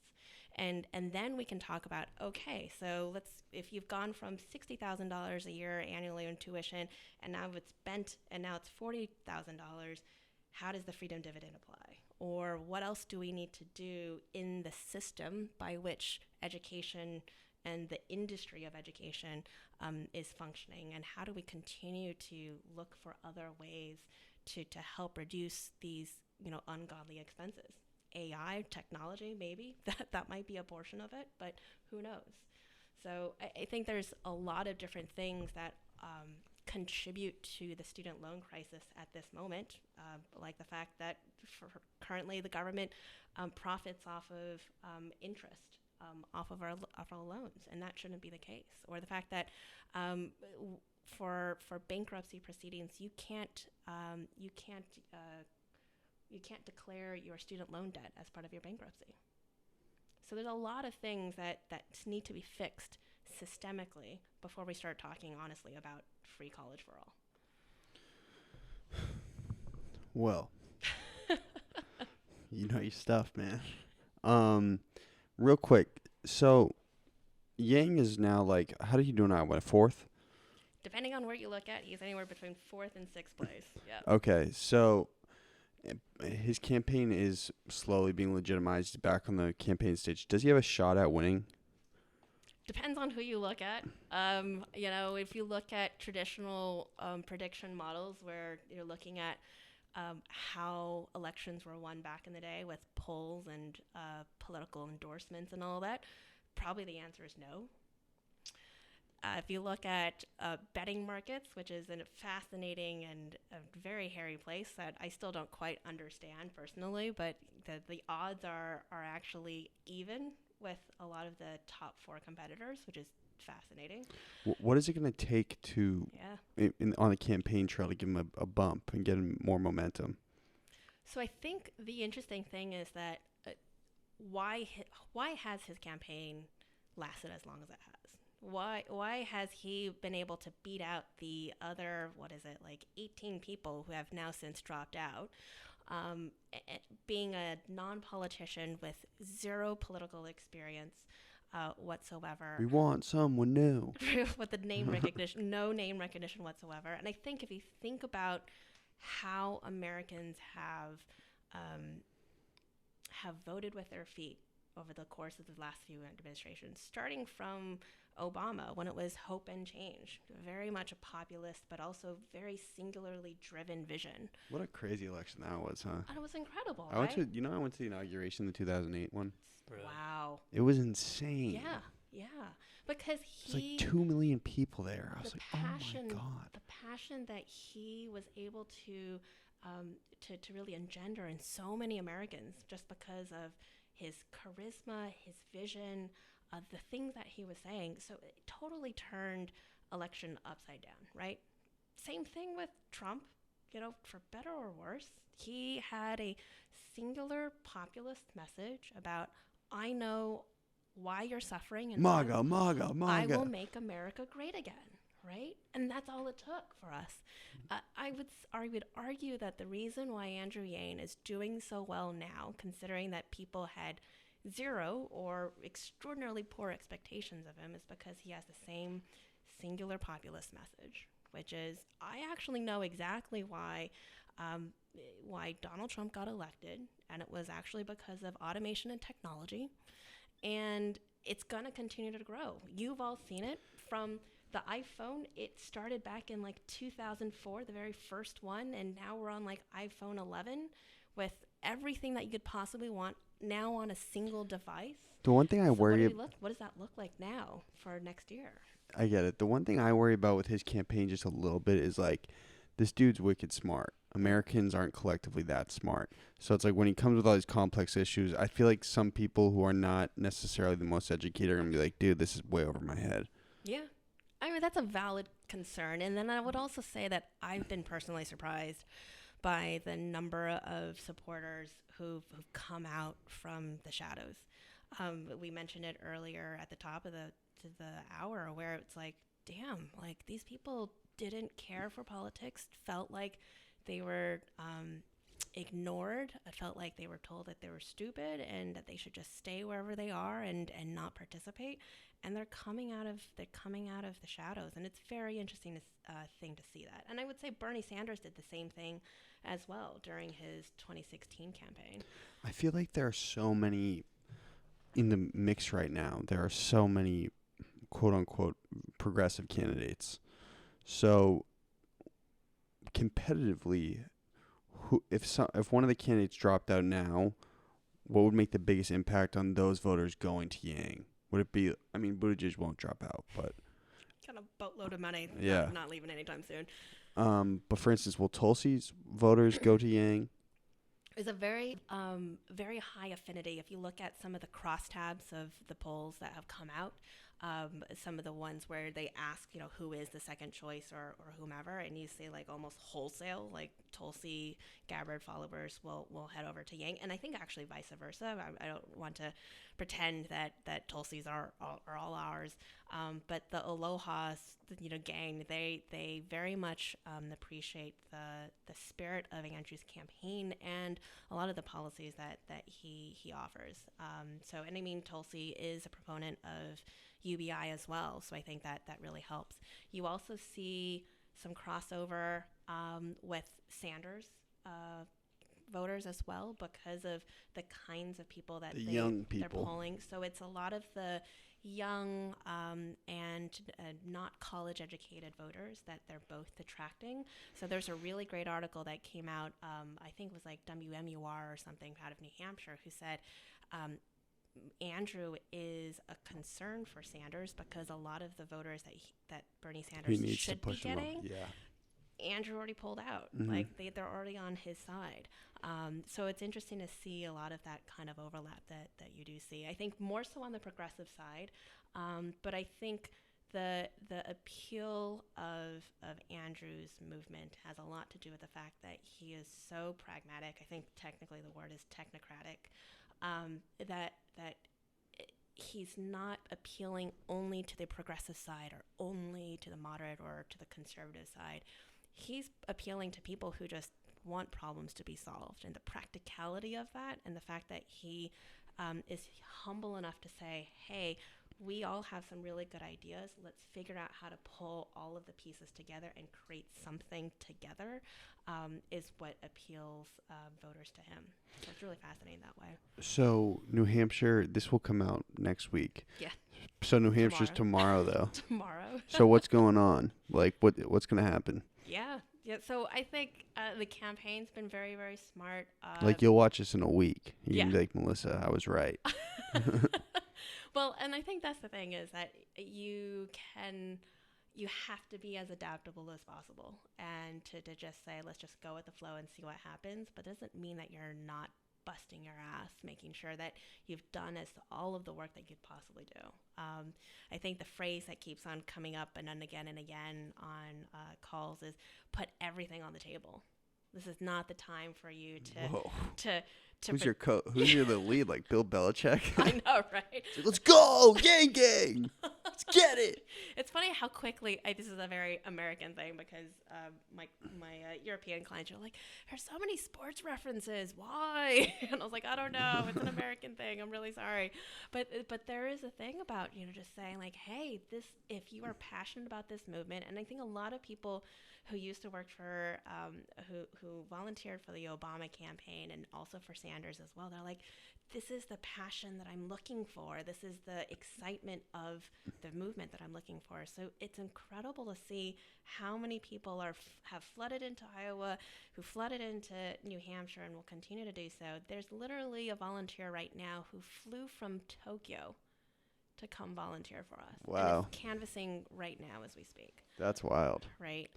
B: And then we can talk about, okay, so if you've gone from $60,000 a year annually in tuition, and now it's bent, and now it's $40,000, how does the freedom dividend apply? Or what else do we need to do in the system by which education and the industry of education is functioning? And how do we continue to look for other ways to help reduce these ungodly expenses? AI, technology, maybe that might be a portion of it, but who knows? So I think there's a lot of different things that contribute to the student loan crisis at this moment, like the fact that currently the government profits off of interest off of our loans, and that shouldn't be the case. Or the fact that for bankruptcy proceedings, you can't declare your student loan debt as part of your bankruptcy. So there's a lot of things that need to be fixed systemically before we start talking honestly about free college for all.
A: Well, you know your stuff, man. Real quick, so Yang is now like, how do you do now? What, fourth?
B: Depending on where you look at, he's anywhere between 4th and 6th place. Yeah.
A: Okay, so his campaign is slowly being legitimized back on the campaign stage. Does he have a shot at winning?
B: Depends on who you look at. If you look at traditional prediction models where you're looking at how elections were won back in the day with polls and political endorsements and all that, probably the answer is no. If you look at betting markets, which is a fascinating and a very hairy place that I still don't quite understand personally, but the odds are actually even with a lot of the top 4 competitors, which is fascinating.
A: What is it going to take to, on the campaign trail, to give him a bump and get him more momentum? So
B: I think the interesting thing is that why has his campaign lasted as long as it has? Why has he been able to beat out the other, 18 people who have now since dropped out, being a non-politician with zero political experience whatsoever?
A: We want someone new.
B: With the name recognition, no name recognition whatsoever. And I think if you think about how Americans have voted with their feet over the course of the last few administrations, starting from Obama, when it was hope and change, very much a populist, but also very singularly driven vision.
A: What a crazy election that was, huh?
B: And it was incredible,
A: I went to the inauguration, the 2008 one.
E: Really?
B: Wow.
A: It was insane.
B: Yeah. Because
A: It's like 2 million people there. I was like, oh my God.
B: The passion that he was able to really engender in so many Americans just because of his charisma, his vision, the things that he was saying. So it totally turned election upside down, right? Same thing with Trump, for better or worse. He had a singular populist message about, I know why you're suffering, and
A: MAGA.
B: I will make America great again, right? And that's all it took for us. I would argue that the reason why Andrew Yang is doing so well now, considering that people had zero or extraordinarily poor expectations of him, is because he has the same singular populist message, which is, I actually know exactly why Donald Trump got elected, and it was actually because of automation and technology, and it's going to continue to grow. You've all seen it from the iPhone. It started back in like 2004, the very first one, and now we're on like iPhone 11 with everything that you could possibly want now on a single device.
A: The one thing I worry
B: about, what does that look like now for next year?
A: I get it. The one thing I worry about with his campaign just a little bit is like, this dude's wicked smart. Americans aren't collectively that smart. So it's like when he comes with all these complex issues, I feel like some people who are not necessarily the most educated are going to be like, dude, this is way over my head.
B: Yeah. I mean, that's a valid concern. And then I would also say that I've been personally surprised by the number of supporters who've come out from the shadows. We mentioned it earlier at the top of the hour, where it's like, damn, like these people didn't care for politics, felt like they were ignored. It felt like they were told that they were stupid and that they should just stay wherever they are and not participate. And they're coming out of the shadows, and it's very interesting thing to see that. And I would say Bernie Sanders did the same thing as well during his 2016 campaign.
A: I feel like there are so many in the mix right now. There are so many quote unquote progressive candidates. So competitively, if one of the candidates dropped out now, what would make the biggest impact on those voters going to Yang? Would it be, I mean, Buttigieg won't drop out, but
B: kind of boatload of money,
A: yeah,
B: not leaving anytime soon.
A: But for instance, will Tulsi's voters go to Yang?
B: There's a very high affinity. If you look at some of the crosstabs of the polls that have come out, some of the ones where they ask, who is the second choice or whomever, and you see like almost wholesale, like Tulsi Gabbard followers will head over to Yang, and I think actually vice versa. I don't want to pretend that Tulsi's are all ours, but the Aloha, gang, they very much appreciate the spirit of Andrew's campaign and a lot of the policies that he offers. And I mean, Tulsi is a proponent of UBI as well, so I think that really helps. You also see some crossover with Sanders voters as well, because of the kinds of people that they're polling. So it's a lot of the young and not college educated voters that they're both attracting. So there's a really great article that came out, I think it was like WMUR or something out of New Hampshire, who said Andrew is a concern for Sanders because a lot of the voters that Bernie Sanders should be getting, Andrew already pulled out. Mm-hmm. Like they're already on his side. So it's interesting to see a lot of that kind of overlap that you do see. I think more so on the progressive side, but I think the appeal of Andrew's movement has a lot to do with the fact that he is so pragmatic. I think technically the word is technocratic. That he's not appealing only to the progressive side or only to the moderate or to the conservative side. He's appealing to people who just want problems to be solved, and the practicality of that, and the fact that he is humble enough to say, hey, we all have some really good ideas. Let's figure out how to pull all of the pieces together and create something together, is what appeals voters to him. So it's really fascinating that way.
A: So New Hampshire, this will come out next week.
B: Yeah.
A: So New Hampshire's tomorrow though.
B: Tomorrow.
A: So what's going on? Like what's going to happen?
B: Yeah. So I think the campaign's been very, very smart.
A: Like you'll watch this in a week. You can be like, Melissa, I was right.
B: Well, and I think that's the thing is that you have to be as adaptable as possible and to just say, let's just go with the flow and see what happens. But it doesn't mean that you're not busting your ass, making sure that you've done all of the work that you could possibly do. I think the phrase that keeps on coming up and again on calls is put everything on the table. This is not the time for you to
A: Who's your the lead? Like Bill Belichick?
B: I know, right?
A: Like, let's go, gang. Let's get it.
B: It's funny how quickly this is a very American thing because my European clients are like, there's so many sports references. Why? And I was like, I don't know. It's an American thing. I'm really sorry, but there is a thing about just saying like, hey, if you are passionate about this movement, and I think a lot of people who used to work for who volunteered for the Obama campaign and also for Sanders as well, they're like, this is the passion that I'm looking for. This is the excitement of the movement that I'm looking for. So it's incredible to see how many people have flooded into Iowa, who flooded into New Hampshire and will continue to do so. There's literally a volunteer right now who flew from Tokyo to come volunteer for us.
A: Wow.
B: And it's canvassing right now as we speak.
A: That's wild.
B: Right.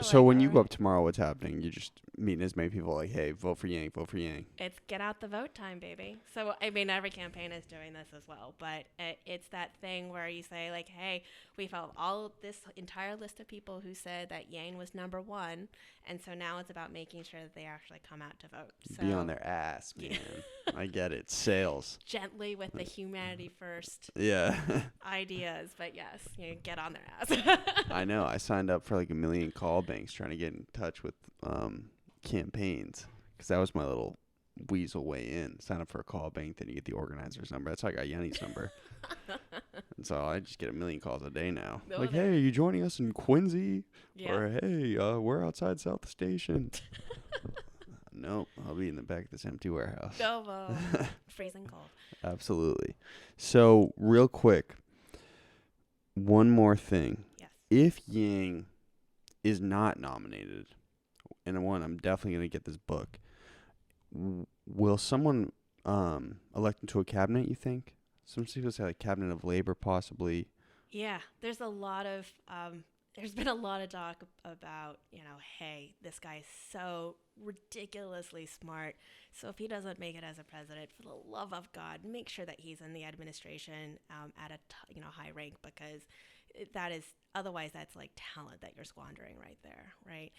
A: So when you go up tomorrow, what's happening? You're just meeting as many people like, hey, vote for Yang, vote for Yang.
B: It's get out the vote time, baby. So, I mean, every campaign is doing this as well. But it's that thing where you say, like, hey, we found this entire list of people who said that Yang was number one. And so now it's about making sure that they actually come out to vote. So,
A: be on their ass, man. I get it. Sales.
B: Gently with the humanity first ideas. But yes, get on their ass.
A: I know. I signed up for like 1 million call banks trying to get in touch with campaigns because that was my little weasel way in. Sign up for a call bank, then you get the organizer's number. That's how I got Yanni's number. And so I just get 1 million calls a day now. Like, hey, are you joining us in Quincy? Yeah. Or, hey, we're outside South Station. Nope, I'll be in the back of this empty warehouse.
B: Freezing cold.
A: Absolutely. So, real quick, one more thing.
B: Yes.
A: If Yang is not nominated, and I'm definitely going to get this book, will someone elect into a cabinet, you think? Some people say like cabinet of labor, possibly.
B: Yeah, there's been a lot of talk about, hey, this guy's so ridiculously smart. So if he doesn't make it as a president, for the love of God, make sure that he's in the administration at a high rank, because otherwise that's like talent that you're squandering right there, right?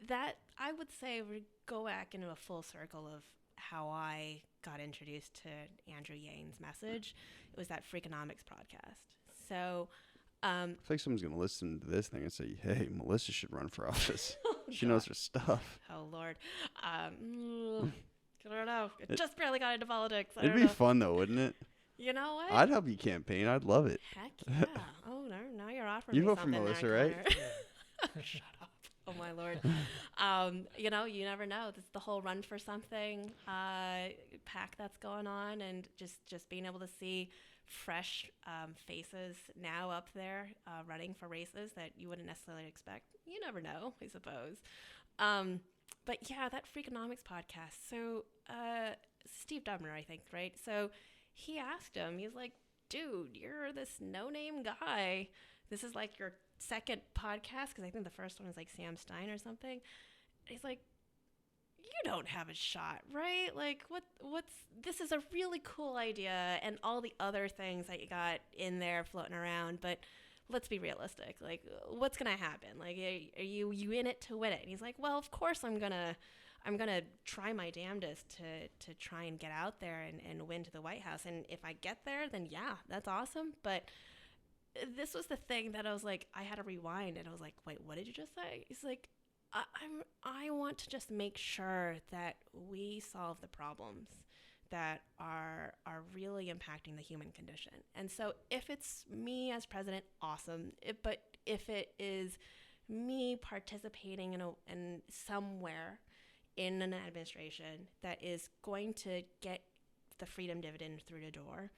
B: That I would say we go back into a full circle of how I got introduced to Andrew Yang's message. It was that Freakonomics podcast. So
A: I feel like someone's going to listen to this thing and say, hey, Melissa should run for office. She knows her stuff.
B: Oh, Lord. I don't know. It just barely got into politics.
A: It'd be fun, though, wouldn't it?
B: You know what?
A: I'd help you campaign. I'd love it.
B: Heck yeah. Oh, no, now you're offering me
A: something.
B: You vote for Melissa,
A: right?
B: Shut up. Oh, my Lord. You never know. This is the whole run for something pack that's going on, and just being able to see fresh faces now up there running for races that you wouldn't necessarily expect. You never know, I suppose. But yeah, that Freakonomics podcast. So Steve Dubner, I think, right? So he asked him, he's like, dude, you're this no-name guy. This is like your second podcast, because I think the first one was like Sam Stein or something. And he's like, you don't have a shot, right? Like, this is a really cool idea, and all the other things that you got in there floating around, but let's be realistic. Like, what's gonna happen? Like, are you in it to win it? And he's like, well, of course I'm gonna try my damnedest to try and get out there and win to the White House. And if I get there, then yeah, that's awesome. But this was the thing that I was like, I had to rewind, and I was like, wait, what did you just say? He's like, I want to just make sure that we solve the problems that are really impacting the human condition. And so if it's me as president, awesome. But if it is me participating in somewhere in an administration that is going to get the freedom dividend through the door,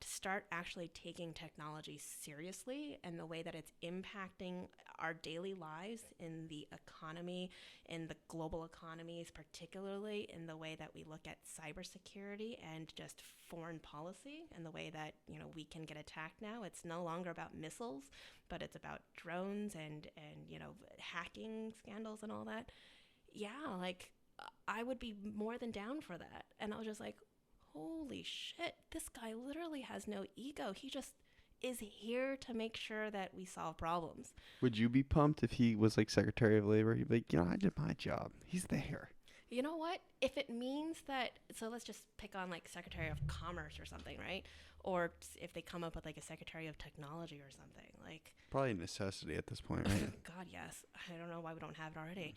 B: to start actually taking technology seriously and the way that it's impacting our daily lives in the economy, in the global economies, particularly in the way that we look at cybersecurity and just foreign policy and the way that, we can get attacked now. It's no longer about missiles, but it's about drones and hacking scandals and all that. Yeah, like I would be more than down for that. And I was just like, holy shit, this guy literally has no ego. He just is here to make sure that we solve problems.
A: Would you be pumped if he was like Secretary of Labor? He'd be like, I did my job. He's there.
B: You know what? If it means that, so let's just pick on like Secretary of Commerce or something, right? Or if they come up with like a Secretary of Technology or something, like
A: probably a necessity at this point, right?
B: God, yes. I don't know why we don't have it already.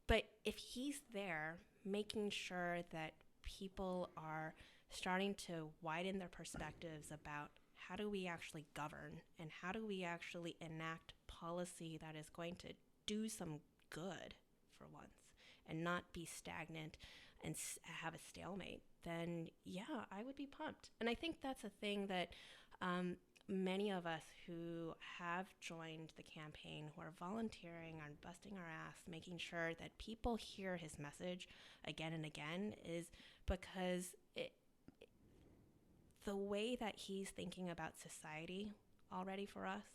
B: But if he's there making sure that people are starting to widen their perspectives about how do we actually govern and how do we actually enact policy that is going to do some good for once and not be stagnant and have a stalemate, then yeah, I would be pumped. And I think that's a thing that many of us who have joined the campaign, who are volunteering, are busting our ass, making sure that people hear his message again and again, is because the way that he's thinking about society already for us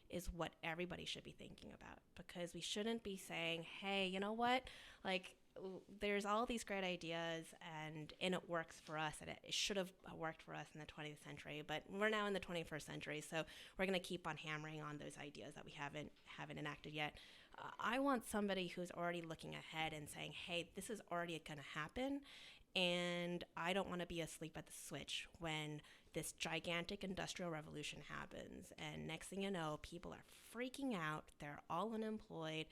B: is what everybody should be thinking about. Because we shouldn't be saying, hey, you know what? Like, there's all these great ideas and it works for us, and it should have worked for us in the 20th century, but we're now in the 21st century, so we're going to keep on hammering on those ideas that we haven't enacted yet. I want somebody who's already looking ahead and saying, hey, this is already going to happen, and I don't want to be asleep at the switch when this gigantic industrial revolution happens, and next thing you know, people are freaking out, they're all unemployed.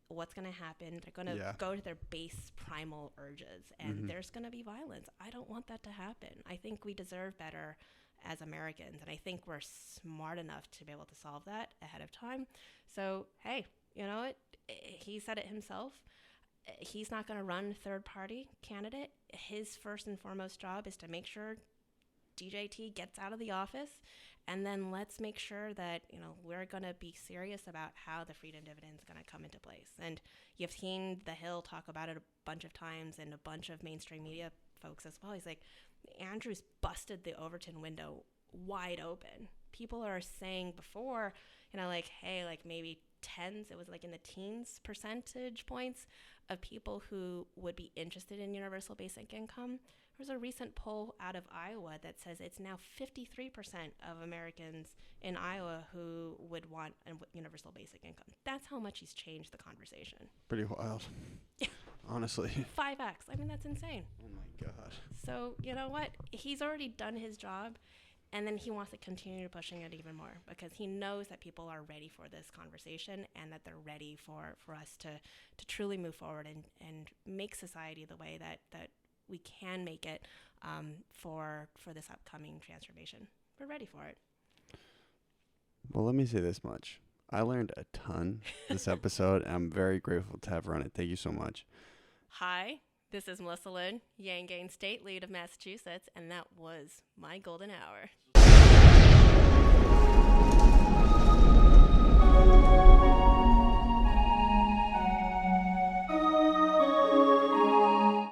B: What's going to happen? They're going to go to their base primal urges, and there's going to be violence. I don't want that to happen. I think we deserve better as Americans, and I think we're smart enough to be able to solve that ahead of time. So, hey, you know what? He said it himself. He's not going to run third-party candidate. His first and foremost job is to make sure DJT gets out of the office, and then let's make sure that, we're going to be serious about how the freedom dividend is going to come into place. And you've seen The Hill talk about it a bunch of times, and a bunch of mainstream media folks as well. He's like, Andrew's busted the Overton window wide open. People are saying before, like, hey, like maybe it was like in the teens percentage points of people who would be interested in universal basic income. There's a recent poll out of Iowa that says it's now 53% of Americans in Iowa who would want a universal basic income. That's how much he's changed the conversation.
A: Pretty wild. Honestly.
B: 5x. I mean, that's insane.
A: Oh my God.
B: So, you know what? He's already done his job, and then he wants to continue pushing it even more because he knows that people are ready for this conversation and that they're ready for us to truly move forward and make society the way that we can make it for this upcoming transformation. We're ready for it.
A: Well, let me say this much. I learned a ton this episode, and I'm very grateful to have run it. Thank you so much.
B: Hi, this is Melissa Lin, Yang Gang State Lead of Massachusetts, and that was my golden hour.